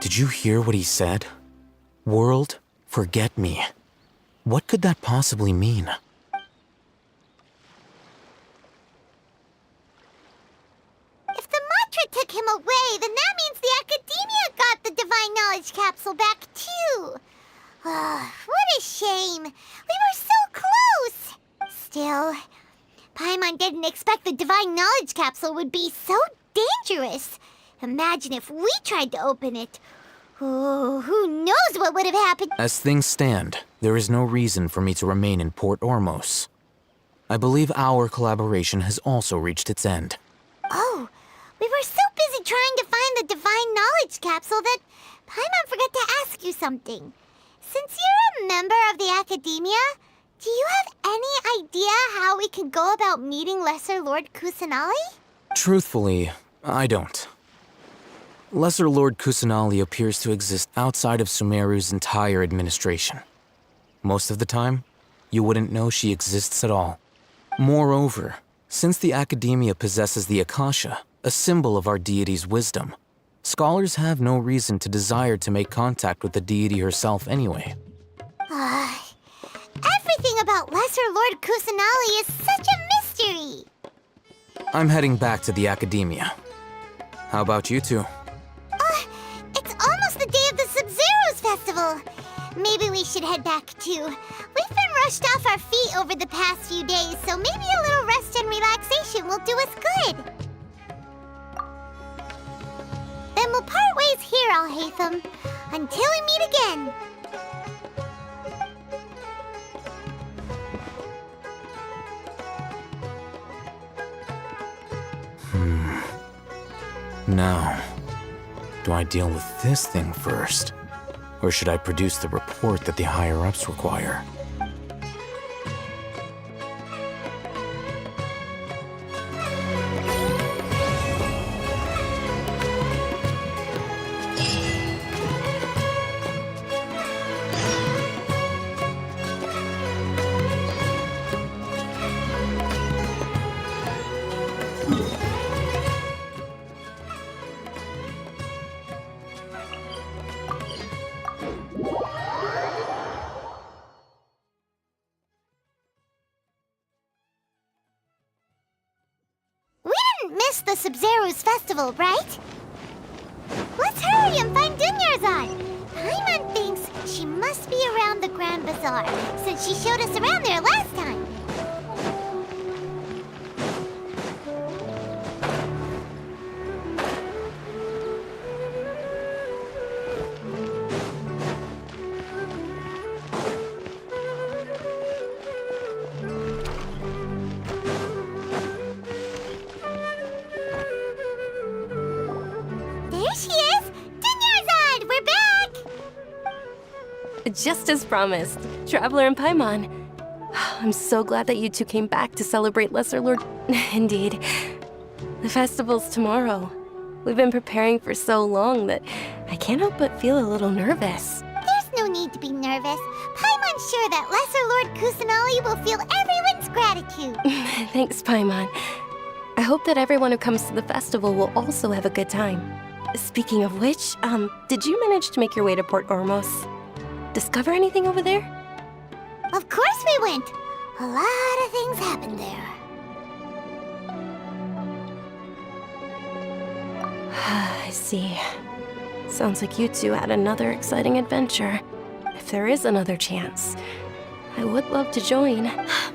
Did you hear what he said? World, forget me. What could that possibly mean? If the mantra took him away, then that means the Academia got the Divine Knowledge Capsule back too. What a shame. We were so close. Still, Paimon didn't expect the Divine Knowledge Capsule would be so dangerous. Imagine if we tried to open it. Oh, who knows what would have happened? As things stand, there is no reason for me to remain in Port Ormos. I believe our collaboration has also reached its end. Oh, we were so busy trying to find the Divine Knowledge Capsule that Paimon forgot to ask you something. Since you're a member of the Academia, do you have any idea how we can go about meeting Lesser Lord Kusanali? Truthfully, I don't. Lesser Lord Kusanali appears to exist outside of Sumeru's entire administration. Most of the time, you wouldn't know she exists at all. Moreover, since the Academia possesses the Akasha, a symbol of our deity's wisdom, scholars have no reason to desire to make contact with the deity herself anyway. Everything about Lesser Lord Kusanali is such a mystery! I'm heading back to the Academia. How about you two? It's almost the day of the Sub-Zeros Festival. Maybe we should head back too. We've been rushed off our feet over the past few days, so maybe a little rest and relaxation will do us good. Then we'll part ways here, Al-Haytham, until we meet again. Now, do I deal with this thing first? Or should I produce the report that the higher-ups require? the Sub-Zero's festival, right? Let's hurry and find Dunyarzad. Paimon thinks she must be around the Grand Bazaar, since she showed us around there last time. There she is! Dunyarzad, we're back! Just as promised, Traveler and Paimon. I'm so glad that you two came back to celebrate Lesser Lord... Indeed. The festival's tomorrow. We've been preparing for so long that I can't help but feel a little nervous. There's no need to be nervous. Paimon's sure that Lesser Lord Kusanali will feel everyone's gratitude. Thanks, Paimon. I hope that everyone who comes to the festival will also have a good time. Speaking of which, did you manage to make your way to Port Ormos? Discover anything over there? Of course we went. A lot of things happened there. I see. Sounds like you two had another exciting adventure. If there is another chance, I would love to join.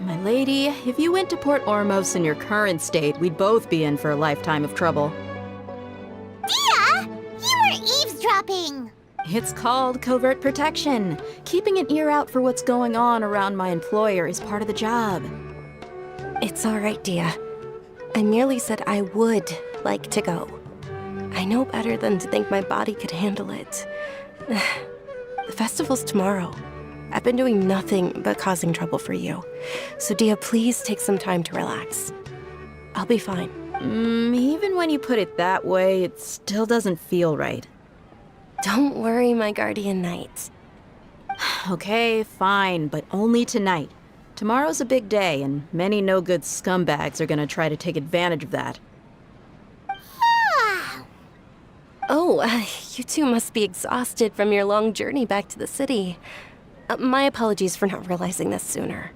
My lady, if you went to Port Ormos in your current state, we'd both be in for a lifetime of trouble. Dia! You were eavesdropping! It's called covert protection. Keeping an ear out for what's going on around my employer is part of the job. It's all right, Dia. I merely said I would like to go. I know better than to think my body could handle it. The festival's tomorrow. I've been doing nothing but causing trouble for you. So Dia, please take some time to relax. I'll be fine. Even when you put it that way, it still doesn't feel right. Don't worry, my guardian knight. Okay, fine, but only tonight. Tomorrow's a big day, and many no-good scumbags are gonna try to take advantage of that. Oh, you two must be exhausted from your long journey back to the city. My apologies for not realizing this sooner.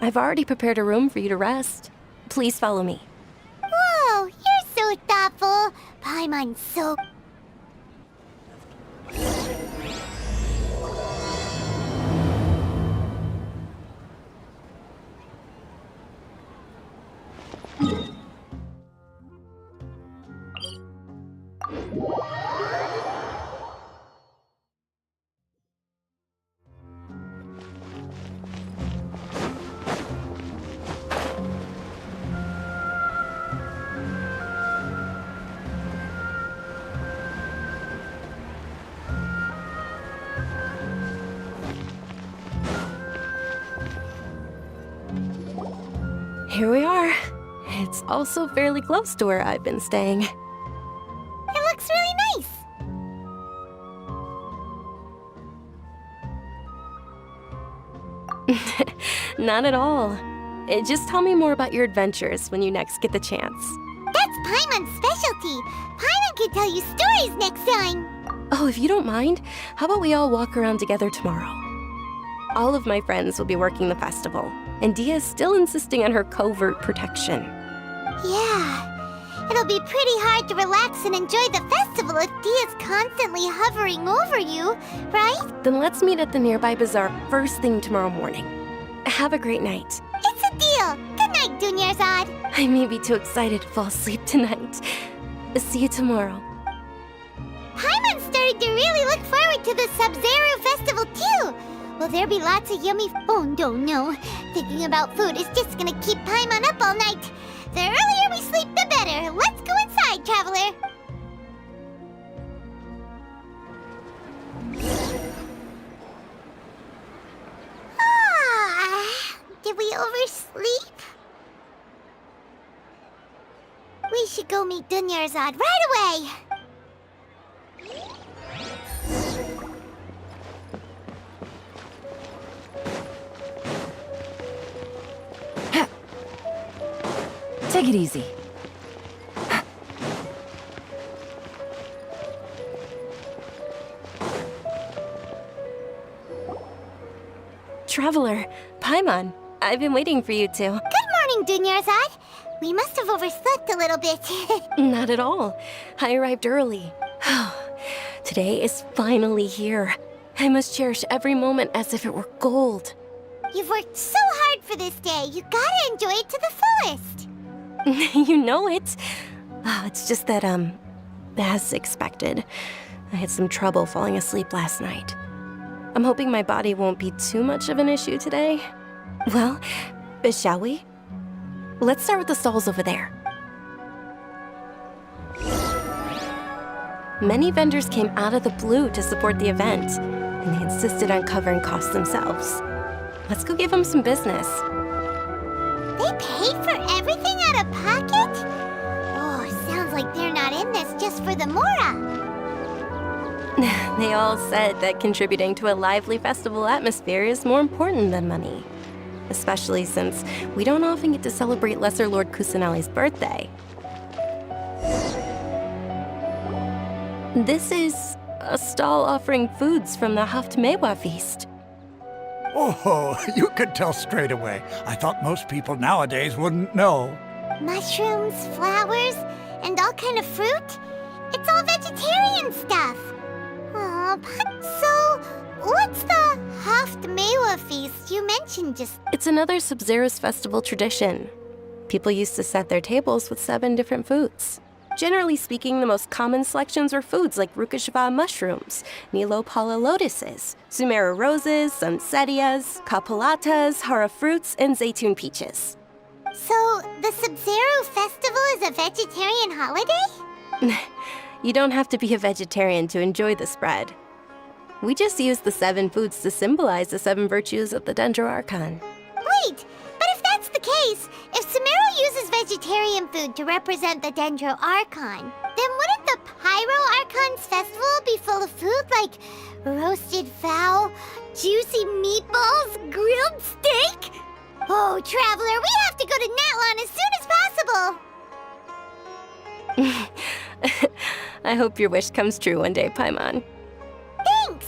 I've already prepared a room for you to rest. Please follow me. Whoa, you're so thoughtful. Paimon's so... Here we are. It's also fairly close to where I've been staying. It looks really nice. Not at all. Just tell me more about your adventures when you next get the chance. That's Paimon's specialty. Paimon can tell you stories next time. Oh, if you don't mind, how about we all walk around together tomorrow? All of my friends will be working the festival, and Dia is still insisting on her covert protection. Yeah, it'll be pretty hard to relax and enjoy the festival if Dia's constantly hovering over you, right? Then let's meet at the nearby bazaar first thing tomorrow morning. Have a great night. It's a deal. Good night, Dunyarzad. I may be too excited to fall asleep tonight. See you tomorrow. Paimon's starting to really look forward to the Sub-Zero festival too. Will there be lots of yummy... Oh, no. Thinking about food is just gonna keep Paimon up all night. The earlier we sleep, the better. Let's go inside, Traveler. Did we oversleep? We should go meet Dunyarzad right away. Take it easy. Traveler, Paimon, I've been waiting for you two. Good morning, Dunyarzad. We must have overslept a little bit. Not at all. I arrived early. Today is finally here. I must cherish every moment as if it were gold. You've worked so hard for this day. You gotta enjoy it to the fullest. You know it. It's just that, as expected, I had some trouble falling asleep last night. I'm hoping my body won't be too much of an issue today. Well, shall we? Let's start with the stalls over there. Many vendors came out of the blue to support the event, and they insisted on covering costs themselves. Let's go give them some business. They paid for everything out of pocket? Oh, sounds like they're not in this just for the Mora. They all said that contributing to a lively festival atmosphere is more important than money. Especially since we don't often get to celebrate Lesser Lord Kusanali's birthday. This is a stall offering foods from the Haftmewa feast. Oh, you could tell straight away. I thought most people nowadays wouldn't know. Mushrooms, flowers, and all kind of fruit? It's all vegetarian stuff. Oh, so what's the Haftmewa feast you mentioned just? It's another Sub-Zero's festival tradition. People used to set their tables with 7 different foods. Generally speaking, the most common selections were foods like Rukashava mushrooms, Nilopala lotuses, Sumera roses, Sunsetias, Kapalatas, Hara fruits, and Zaytun peaches. So, the Sub-Zero festival is a vegetarian holiday? You don't have to be a vegetarian to enjoy the spread. We just use the 7 foods to symbolize the 7 virtues of the Dendro Archon. Wait, but if that's the case, if Sumero uses vegetarian food to represent the Dendro Archon, then wouldn't the Pyro Archon's festival be full of food like roasted fowl, juicy meatballs, grilled steak? Oh, Traveler, we have to go to Natlan as soon as possible! I hope your wish comes true one day, Paimon. Thanks!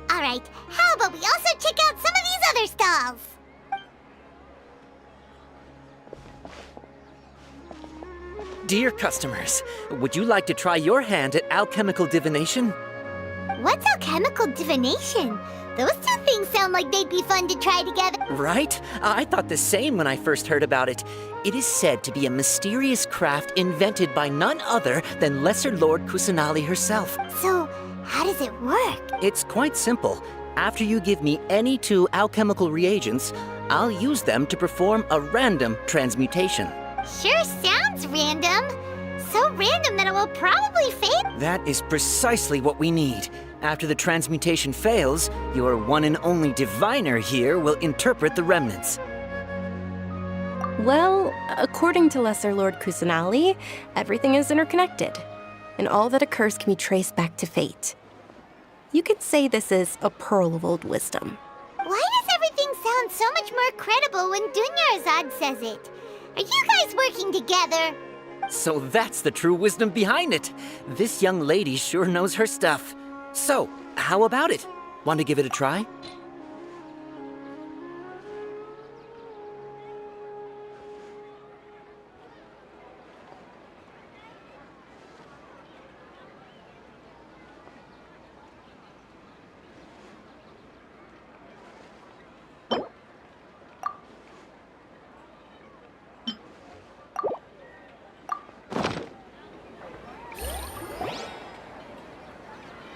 Alright, how about we also check out some of these other stalls? Dear customers, would you like to try your hand at alchemical divination? What's alchemical divination? Those two things sound like they'd be fun to try together. Right? I thought the same when I first heard about it. It is said to be a mysterious craft invented by none other than Lesser Lord Kusanali herself. So, how does it work? It's quite simple. After you give me any 2 alchemical reagents, I'll use them to perform a random transmutation. Sure sounds random. So random that it will probably fail. That is precisely what we need. After the transmutation fails, your one and only diviner here will interpret the remnants. Well, according to Lesser Lord Kusanali, everything is interconnected, and all that occurs can be traced back to fate. You could say this is a pearl of old wisdom. Why does everything sound so much more credible when Dunyarzad says it? Are you guys working together? So that's the true wisdom behind it. This young lady sure knows her stuff. So, how about it? Want to give it a try?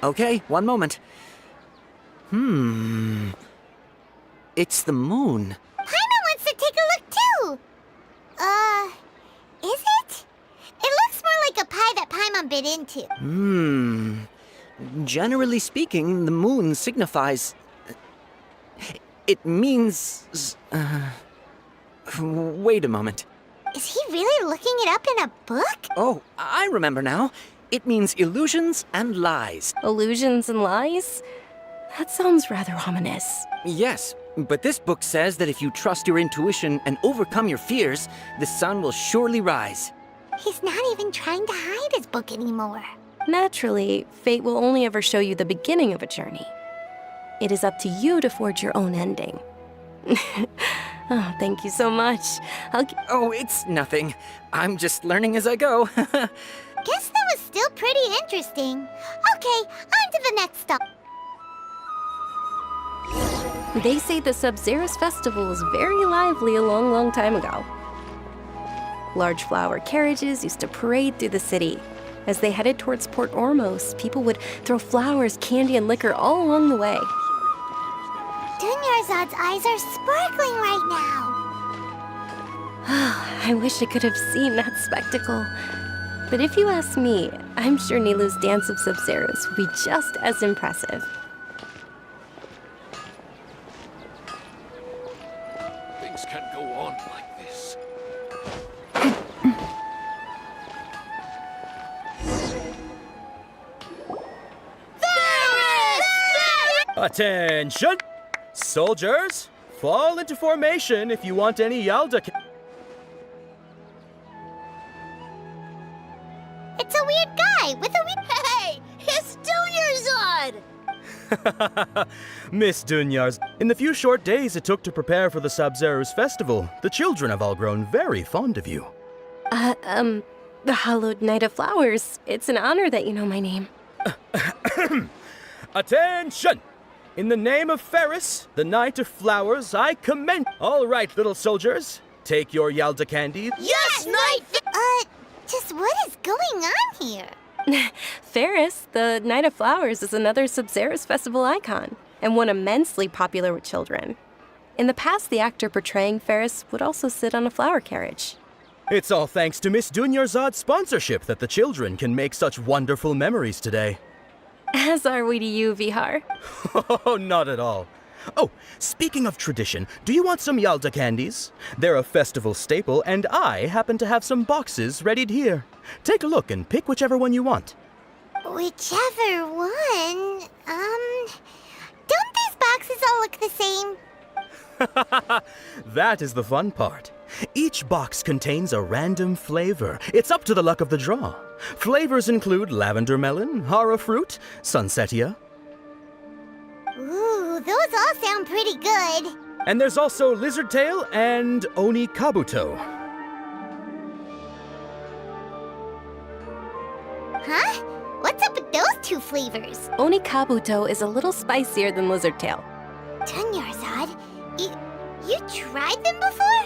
Okay, one moment. It's the moon. Paimon wants to take a look too! Is it? It looks more like a pie that Paimon bit into. Generally speaking, the moon signifies... It means... Wait a moment. Is he really looking it up in a book? Oh, I remember now. It means illusions and lies. Illusions and lies? That sounds rather ominous. Yes, but this book says that if you trust your intuition and overcome your fears, the sun will surely rise. He's not even trying to hide his book anymore. Naturally, fate will only ever show you the beginning of a journey. It is up to you to forge your own ending. Oh, thank you so much. Oh, it's nothing. I'm just learning as I go. Guess that was still pretty interesting. Okay, on to the next stop. They say the Sub-Zerus Festival was very lively a long, long time ago. Large flower carriages used to parade through the city. As they headed towards Port Ormos, people would throw flowers, candy, and liquor all along the way. Dunyarzad's eyes are sparkling right now. I wish I could have seen that spectacle. But if you ask me, I'm sure Nilou's Dance of Sub-Zerus will be just as impressive. Things can't go on like this. Attention! Soldiers, fall into formation if you want any Yalda. It's a weird guy with a weird... Hey! It's Dunyarzad! Miss Dunyars, in the few short days it took to prepare for the Sub-Zerus festival, the children have all grown very fond of you. The Hallowed Knight of Flowers. It's an honor that you know my name. Attention! In the name of Ferris, the Knight of Flowers, I commend... All right, little soldiers, take your Yalda candy. Yes, Knight! Just what is going on here? Ferris, the Knight of Flowers, is another Sub-Zerus festival icon, and one immensely popular with children. In the past, the actor portraying Ferris would also sit on a flower carriage. It's all thanks to Miss Dunyarzad's sponsorship that the children can make such wonderful memories today. As are we to you, Vihar. Oh, not at all. Oh, speaking of tradition, do you want some Yalda candies? They're a festival staple, and I happen to have some boxes readied here. Take a look and pick whichever one you want. Whichever one... Don't these boxes all look the same? That is the fun part. Each box contains a random flavor. It's up to the luck of the draw. Flavors include lavender melon, hara fruit, sunsetia. Ooh, those all sound pretty good. And there's also lizard tail and oni kabuto. Huh? What's up with those two flavors? Oni Kabuto is a little spicier than Lizard Tail. Dunyarzad, you tried them before?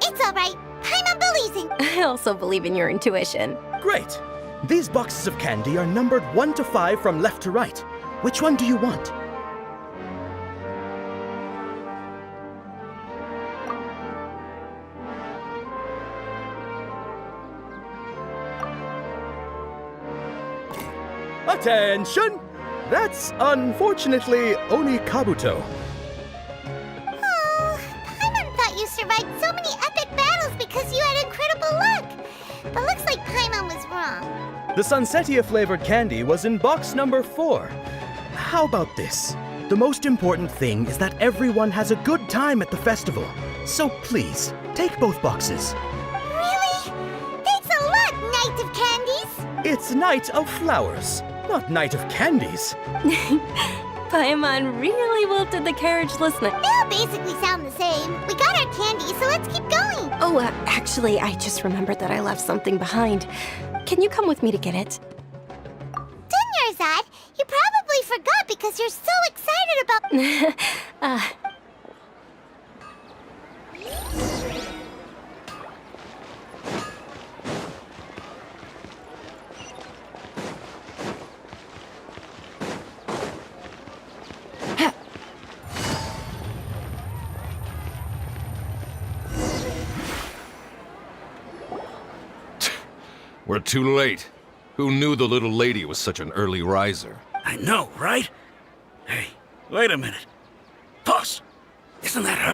It's all right. Paimon believes in... I also believe in your intuition. Great! These boxes of candy are numbered 1 to 5 from left to right. Which one do you want? Attention! That's unfortunately Oni Kabuto. Oh, Paimon thought you survived so many epic battles because you had incredible luck. But looks like Paimon was wrong. The Sunsetia flavored candy was in box number 4. How about this? The most important thing is that everyone has a good time at the festival. So please, take both boxes. Really? Thanks a lot, Knight of Candies! It's Knight of Flowers, not Knight of Candies. Paimon really wilted the carriage listener. They all basically sound the same. We got our candy, so let's keep going. Oh, actually, I just remembered that I left something behind. Can you come with me to get it? Dunyarzad, you probably forgot because you're so excited about... We're too late. Who knew the little lady was such an early riser? I know, right? Hey, wait a minute. Boss, isn't that her?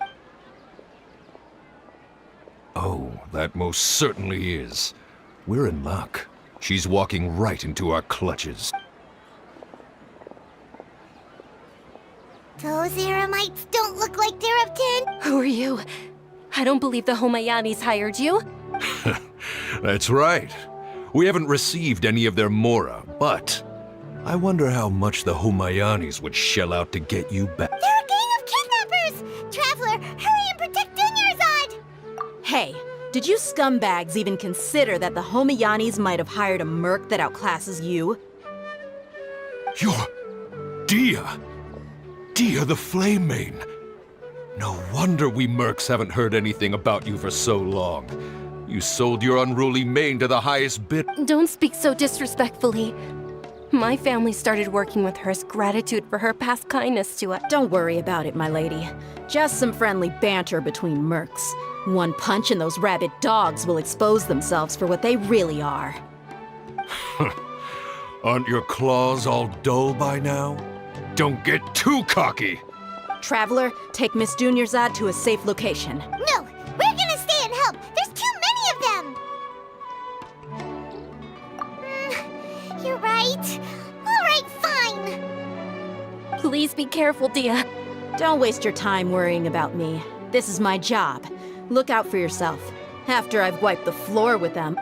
Oh, that most certainly is. We're in luck. She's walking right into our clutches. Those Eremites don't look like they're up 10. Who are you? I don't believe the Homayanis hired you. That's right. We haven't received any of their mora, but I wonder how much the Homayanis would shell out to get you back. They're a gang of kidnappers! Hey, did you scumbags even consider that the Homiyanis might have hired a merc that outclasses you? You're... Dia! Dia the Flame Mane! No wonder we mercs haven't heard anything about you for so long. You sold your unruly mane to the highest bid. Don't speak so disrespectfully. My family started working with her as gratitude for her past kindness to us. Don't worry about it, my lady. Just some friendly banter between mercs. One punch and those rabid dogs will expose themselves for what they really are. Aren't your claws all dull by now? Don't get too cocky! Traveler, take Miss Dunyarzad to a safe location. No, we're gonna stay and help. There's too many of them. You're right. All right, fine. Please be careful, Dia. Don't waste your time worrying about me. This is my job. Look out for yourself. After I've wiped the floor with them.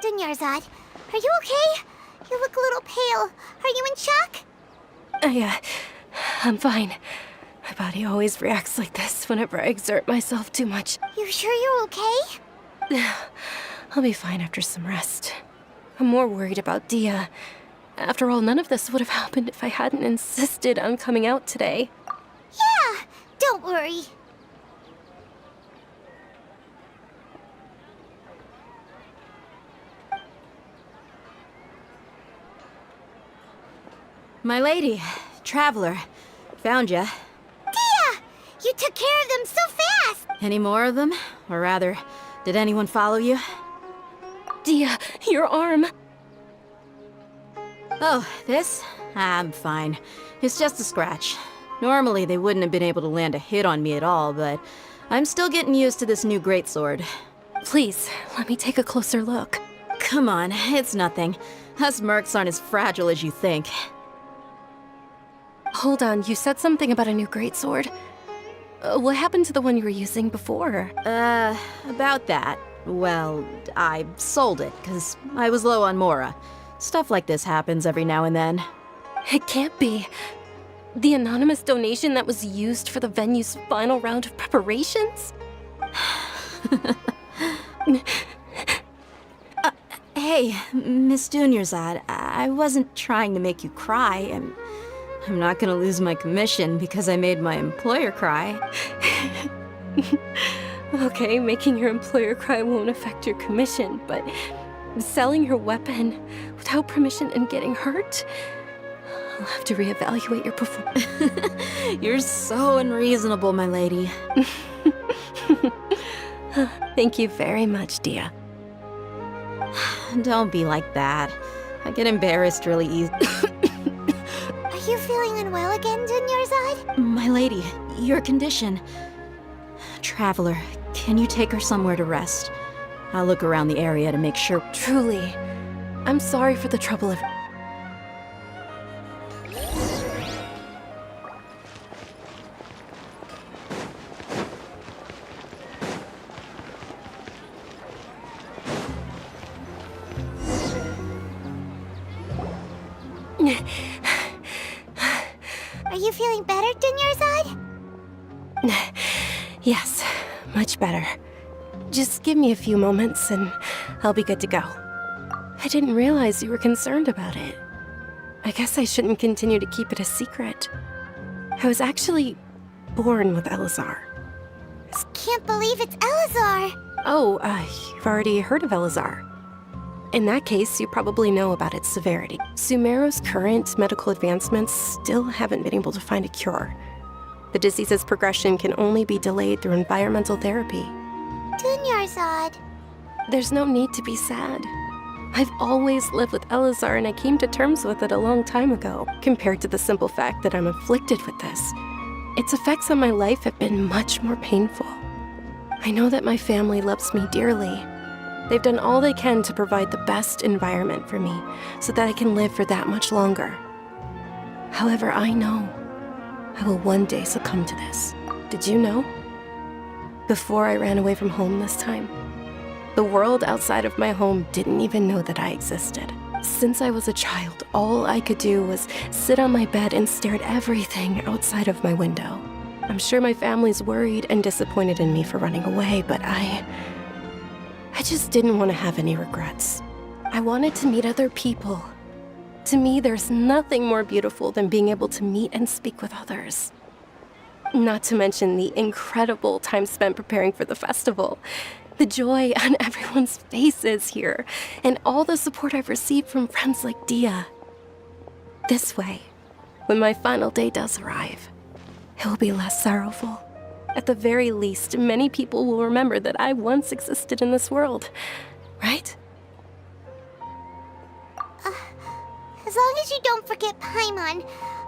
Dunyarzad, are you okay? You look a little pale. Are you in shock? I'm fine. My body always reacts like this whenever I exert myself too much. You sure you're okay? I'll be fine after some rest. I'm more worried about Dia. After all, none of this would have happened if I hadn't insisted on coming out today. Yeah, don't worry. My lady, Traveler, found ya. Dia! You took care of them so fast! Any more of them? Or rather, did anyone follow you? Dia, your arm! Oh, this? I'm fine. It's just a scratch. Normally, they wouldn't have been able to land a hit on me at all, but I'm still getting used to this new greatsword. Please, let me take a closer look. Come on, it's nothing. Us mercs aren't as fragile as you think. Hold on, you said something about a new greatsword. What happened to the one you were using before? About that. Well, I sold it, because I was low on Mora. Stuff like this happens every now and then. It can't be. The anonymous donation that was used for the venue's final round of preparations? Hey, Miss Dunyarzad, I wasn't trying to make you cry. I'm not gonna lose my commission because I made my employer cry. Okay, making your employer cry won't affect your commission, but selling your weapon without permission and getting hurt? I'll have to reevaluate your performance. You're so unreasonable, my lady. Thank you very much, Dia. Don't be like that. I get embarrassed really easy. Are you feeling unwell again, Dunyarzad? My lady, your condition. Traveler, can you take her somewhere to rest? I'll look around the area to make sure. Truly, I'm sorry for the trouble of... Are you feeling better, Dunyarzad? Yes, much better. Just give me a few moments and I'll be good to go. I didn't realize you were concerned about it. I guess I shouldn't continue to keep it a secret. I was actually born with Elazar. Can't believe it's Elazar! Oh, you've already heard of Elazar. In that case, you probably know about its severity. Sumeru's current medical advancements still haven't been able to find a cure. The disease's progression can only be delayed through environmental therapy. Dunyarzad. There's no need to be sad. I've always lived with Elazar and I came to terms with it a long time ago, compared to the simple fact that I'm afflicted with this. Its effects on my life have been much more painful. I know that my family loves me dearly. They've done all they can to provide the best environment for me so that I can live for that much longer. However, I know I will one day succumb to this. Did you know? Before I ran away from home this time, the world outside of my home didn't even know that I existed. Since I was a child, all I could do was sit on my bed and stare at everything outside of my window. I'm sure my family's worried and disappointed in me for running away, but I just didn't want to have any regrets. I wanted to meet other people. To me, there's nothing more beautiful than being able to meet and speak with others. Not to mention the incredible time spent preparing for the festival. The joy on everyone's faces here, and all the support I've received from friends like Dia. This way, when my final day does arrive, it will be less sorrowful. At the very least, many people will remember that I once existed in this world, right? As long as you don't forget Paimon.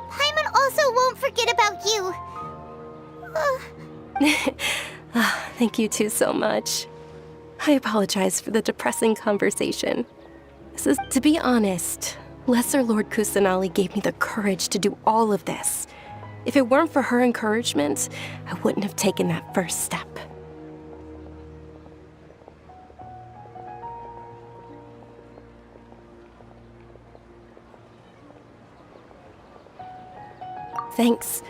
Paimon also won't forget about you. Thank you two so much. I apologize for the depressing conversation. To be honest, Lesser Lord Kusanali gave me the courage to do all of this. If it weren't for her encouragement, I wouldn't have taken that first step. Thanks.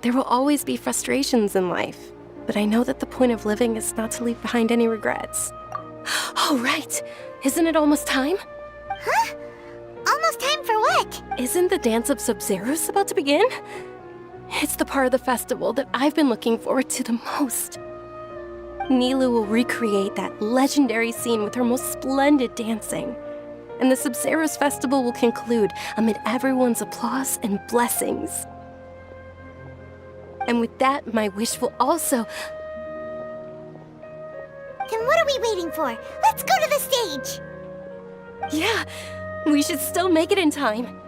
There will always be frustrations in life, but I know that the point of living is not to leave behind any regrets. Oh, right! Isn't it almost time? Huh? Almost time for what? Isn't the Dance of Sub-Zeros about to begin? It's the part of the festival that I've been looking forward to the most. Nilu will recreate that legendary scene with her most splendid dancing. And the Sub-Zeros festival will conclude amid everyone's applause and blessings. And with that, my wish will also... Then what are we waiting for? Let's go to the stage! Yeah, we should still make it in time.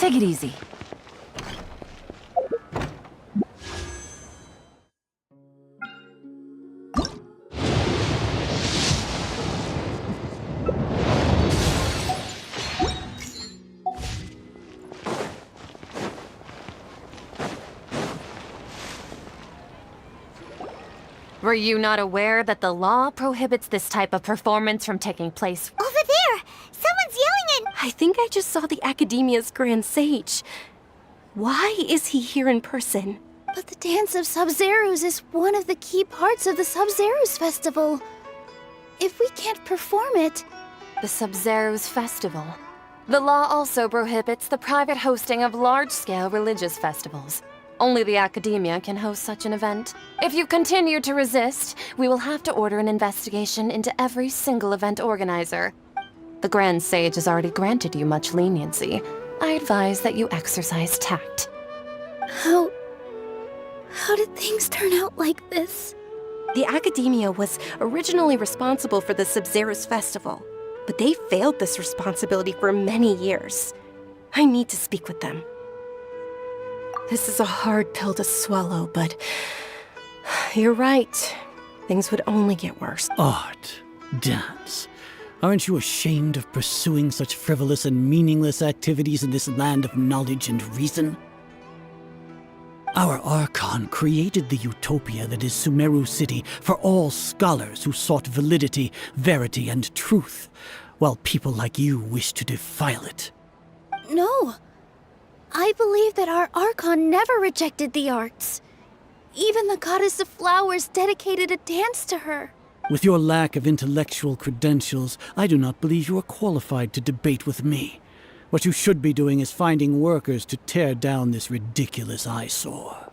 Take it easy. Were you not aware that the law prohibits this type of performance from taking place? Over there! Someone's yelling at... I think I just saw the Academia's Grand Sage. Why is he here in person? But the Dance of Sub-Zerus is one of the key parts of the Sub-Zerus Festival. If we can't perform it... The Sub-Zerus Festival. The law also prohibits the private hosting of large-scale religious festivals. Only the Academia can host such an event. If you continue to resist, we will have to order an investigation into every single event organizer. The Grand Sage has already granted you much leniency. I advise that you exercise tact. How did things turn out like this? The Academia was originally responsible for the Sub-Zerus Festival, but they failed this responsibility for many years. I need to speak with them. This is a hard pill to swallow, but you're right. Things would only get worse. Art, dance. Aren't you ashamed of pursuing such frivolous and meaningless activities in this land of knowledge and reason? Our Archon created the utopia that is Sumeru City for all scholars who sought validity, verity, and truth, while people like you wish to defile it. No. I believe that our Archon never rejected the arts. Even the Goddess of Flowers dedicated a dance to her. With your lack of intellectual credentials, I do not believe you are qualified to debate with me. What you should be doing is finding workers to tear down this ridiculous eyesore.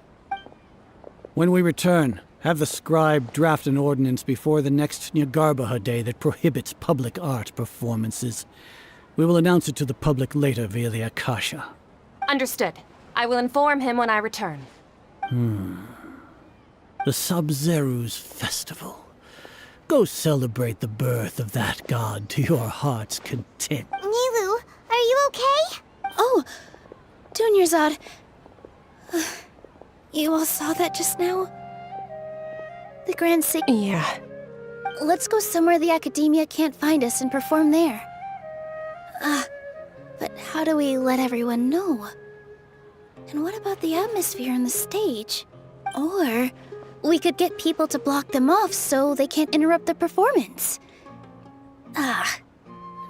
When we return, have the scribe draft an ordinance before the next Nyagarbha day that prohibits public art performances. We will announce it to the public later via the Akasha. Understood. I will inform him when I return. The Sub-Zerus Festival. Go celebrate the birth of that god to your heart's content. Nilu, are you okay? Oh, Dunyarzad. You all saw that just now? The Grand Sage... Yeah. Let's go somewhere the Academia can't find us and perform there. But how do we let everyone know? And what about the atmosphere and the stage? Or we could get people to block them off so they can't interrupt the performance.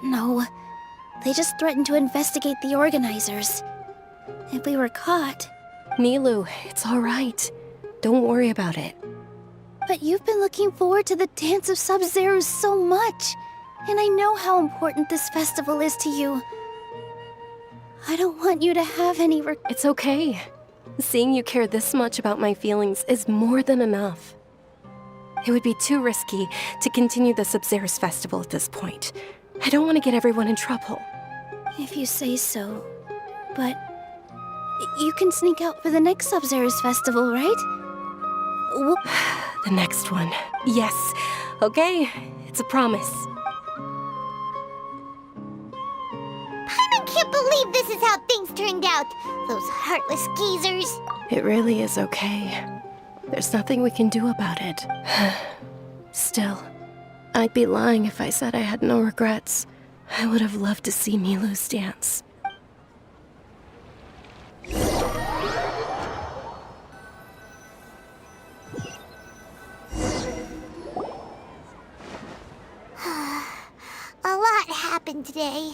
No. They just threatened to investigate the organizers. If we were caught... Nilu, it's all right. Don't worry about it. But you've been looking forward to the Dance of Sub-Zerus so much. And I know how important this festival is to you. I don't want you to have any It's okay. Seeing you care this much about my feelings is more than enough. It would be too risky to continue the Sub-Zerus Festival at this point. I don't want to get everyone in trouble. If you say so. But you can sneak out for the next Sub-Zerus Festival, right? The next one. Yes. Okay. It's a promise. I can't believe this is how things turned out. Those heartless geezers. It really is okay. There's nothing we can do about it. Still, I'd be lying if I said I had no regrets. I would have loved to see Nilu's dance. A lot happened today.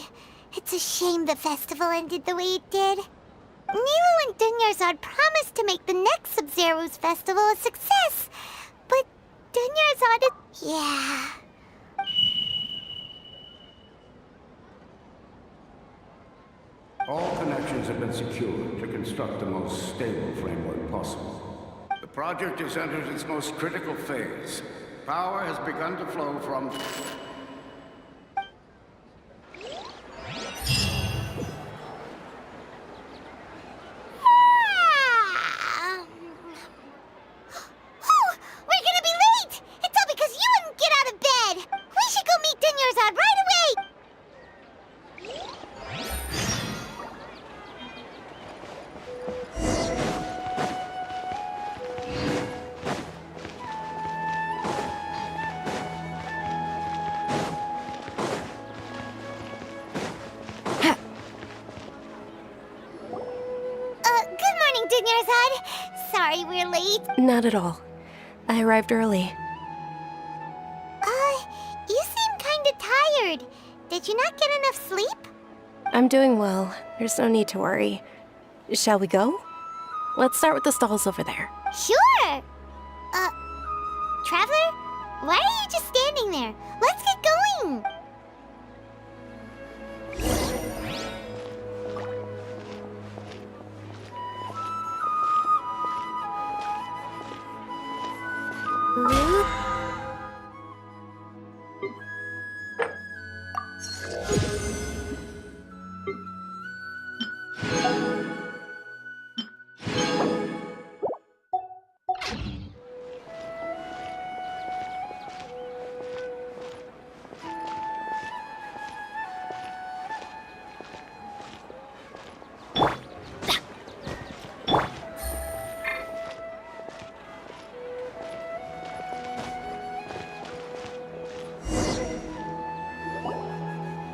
It's a shame the festival ended the way it did. Nilu and Dunyarzad promised to make the next Sub-Zerus festival a success, but Dunyarzad is... yeah... All connections have been secured to construct the most stable framework possible. The project has entered its most critical phase. Power has begun to flow from... sorry we're late. Not at all. I arrived early. You seem kinda tired. Did you not get enough sleep? I'm doing well. There's no need to worry. Shall we go? Let's start with the stalls over there. Sure! Traveler? Why are you just standing there? Let's get going!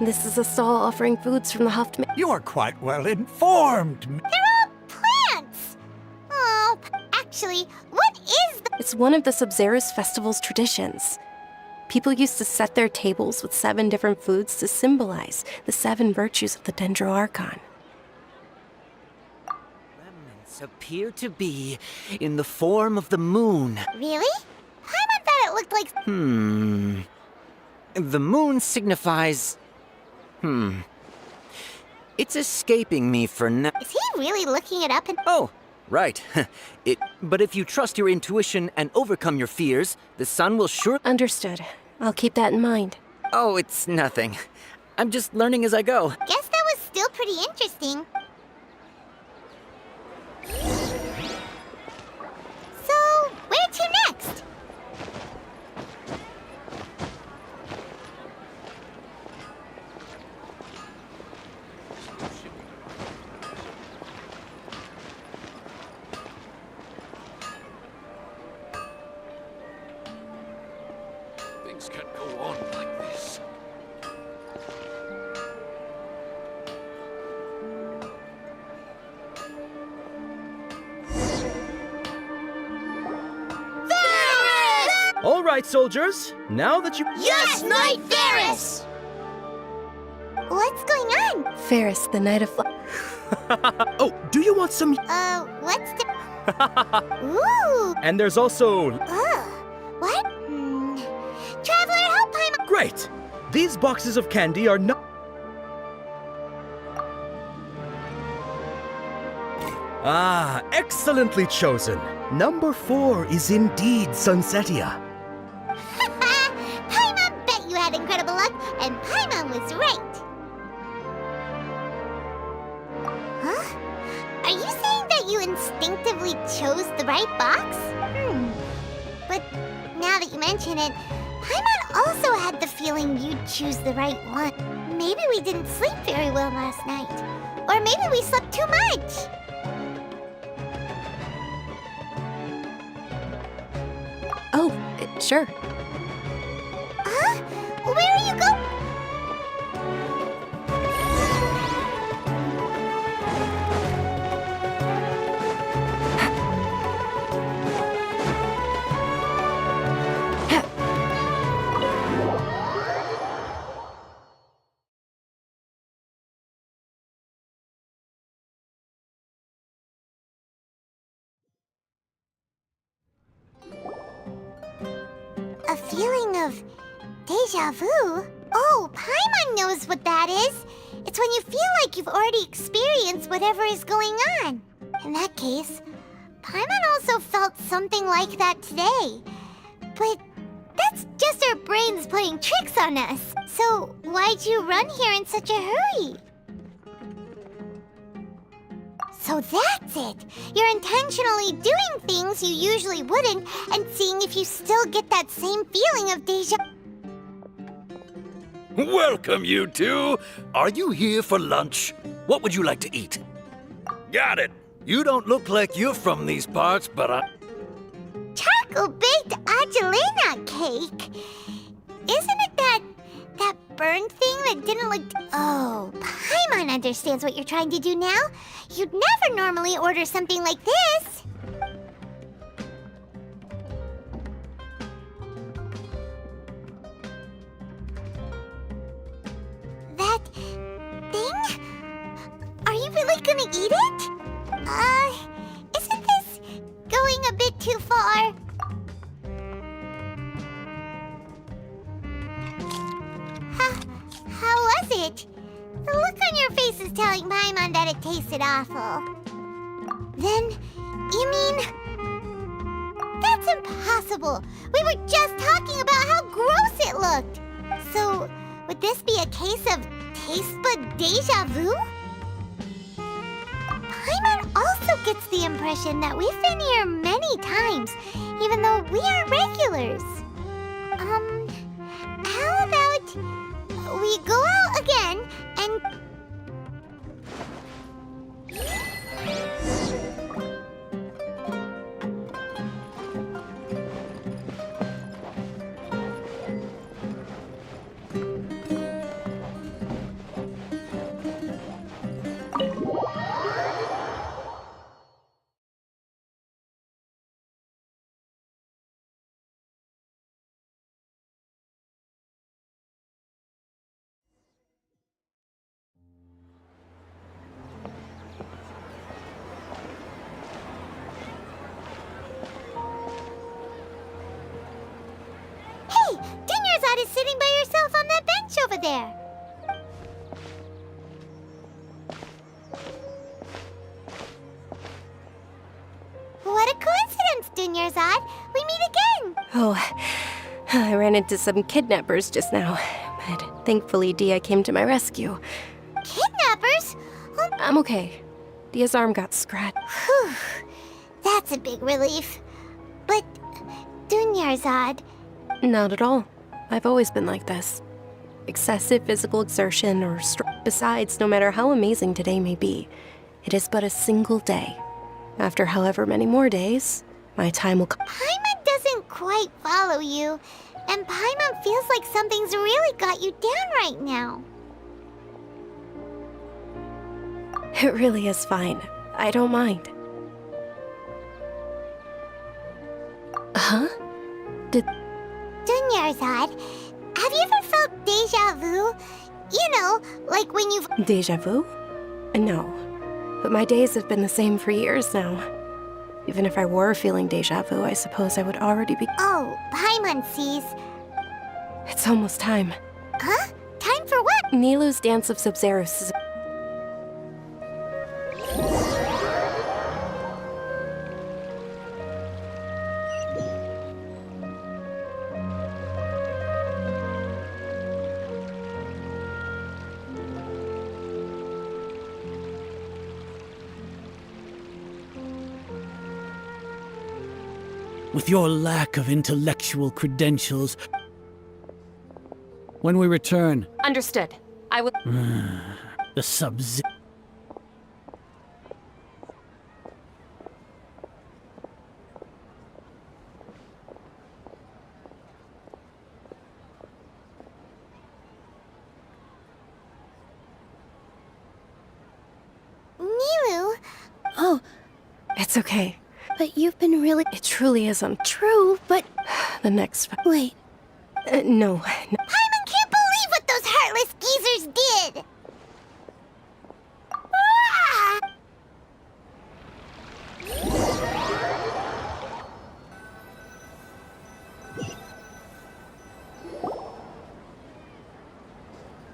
This is a stall offering foods from the Huft. You're quite well informed. They're all plants! Oh, actually, what is the— It's one of the Sabzerus Festival's traditions. People used to set their tables with 7 different foods to symbolize the 7 virtues of the Dendroarchon. Remnants appear to be in the form of the moon. Really? Paimon thought it looked like— The moon signifies... It's escaping me for now. Is he really looking it up and— Oh, right. But if you trust your intuition and overcome your fears, the sun will sure— Understood. I'll keep that in mind. Oh, it's nothing. I'm just learning as I go. Guess that was still pretty interesting. So, where to next? Things can't go on like this. All right, soldiers. Now that you... Yes, Knight Varus! What's going on? Ferris, the Knight of... Oh, do you want some... What's the... Ooh! And there's also... What? Traveler, help Paimon! Great! These boxes of candy are not... Ah, excellently chosen. Number 4 is indeed Sunsetia. Paimon bet you had incredible luck, and Paimon was right. Huh? Are you saying that you instinctively chose the right box? But now that you mention it, Paimon also had the feeling you'd choose the right one. Maybe we didn't sleep very well last night. Or maybe we slept too much. Oh, sure. Huh? Where are you going? A feeling of deja vu? Oh, Paimon knows what that is. It's when you feel like you've already experienced whatever is going on. In that case, Paimon also felt something like that today. But that's just our brains playing tricks on us. So why'd you run here in such a hurry? So that's it! You're intentionally doing things you usually wouldn't and seeing if you still get that same feeling of deja... Welcome, you two. Are you here for lunch? What would you like to eat? Got it. You don't look like you're from these parts, but I... Charcoal-baked Angelina cake! Isn't it that burned thing that didn't look... Oh, Paimon understands what you're trying to do now. You'd never normally order something like this. gonna eat it? Isn't this going a bit too far? How was it? The look on your face is telling Paimon that it tasted awful. Then, you mean... That's impossible! We were just talking about how gross it looked! So, would this be a case of taste bud deja vu? Paimon also gets the impression that we've been here many times, even though we are regulars. How about we go out again and... Hey! Dunyarzad is sitting by herself on that bench over there! What a coincidence, Dunyarzad! We meet again! Oh, I ran into some kidnappers just now, but thankfully Dia came to my rescue. Kidnappers? I'm okay. Dia's arm got scratched. Whew. That's a big relief. But, Dunyarzad... Not at all. I've always been like this. Excessive physical exertion or besides, no matter how amazing today may be, it is but a single day. After however many more days, my time will come. Paimon doesn't quite follow you, and Paimon feels like something's really got you down right now. It really is fine. I don't mind. Huh? Dunyarzad, have you ever felt deja vu? You know, like when you've... Deja vu? No. But my days have been the same for years now. Even if I were feeling deja vu, I suppose I would already be... Oh, Paimon sees. It's almost time. Huh? Time for what? Nilu's Dance of Sub-Zerus is... With your lack of intellectual credentials. When we return, Understood. I will... the sub... Nilu? Oh. It's okay. But you've been really... It truly is untrue, but... The next... Wait. No. Paimon can't believe what those heartless geezers did! Ah!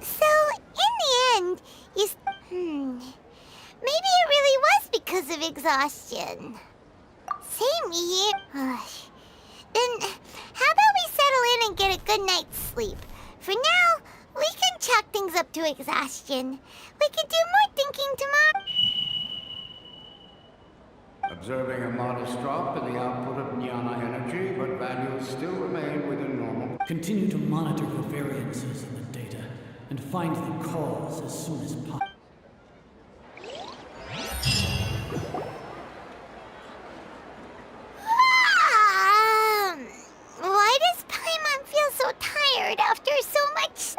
So, in the end, you... Maybe it really was because of exhaustion. Same here. Then, how about we settle in and get a good night's sleep? For now, we can chalk things up to exhaustion. We can do more thinking tomorrow. Observing a modest drop in the output of Jnana energy, but values still remain within normal. Continue to monitor the variances in the data and find the cause as soon as possible. Why does Paimon feel so tired after so much...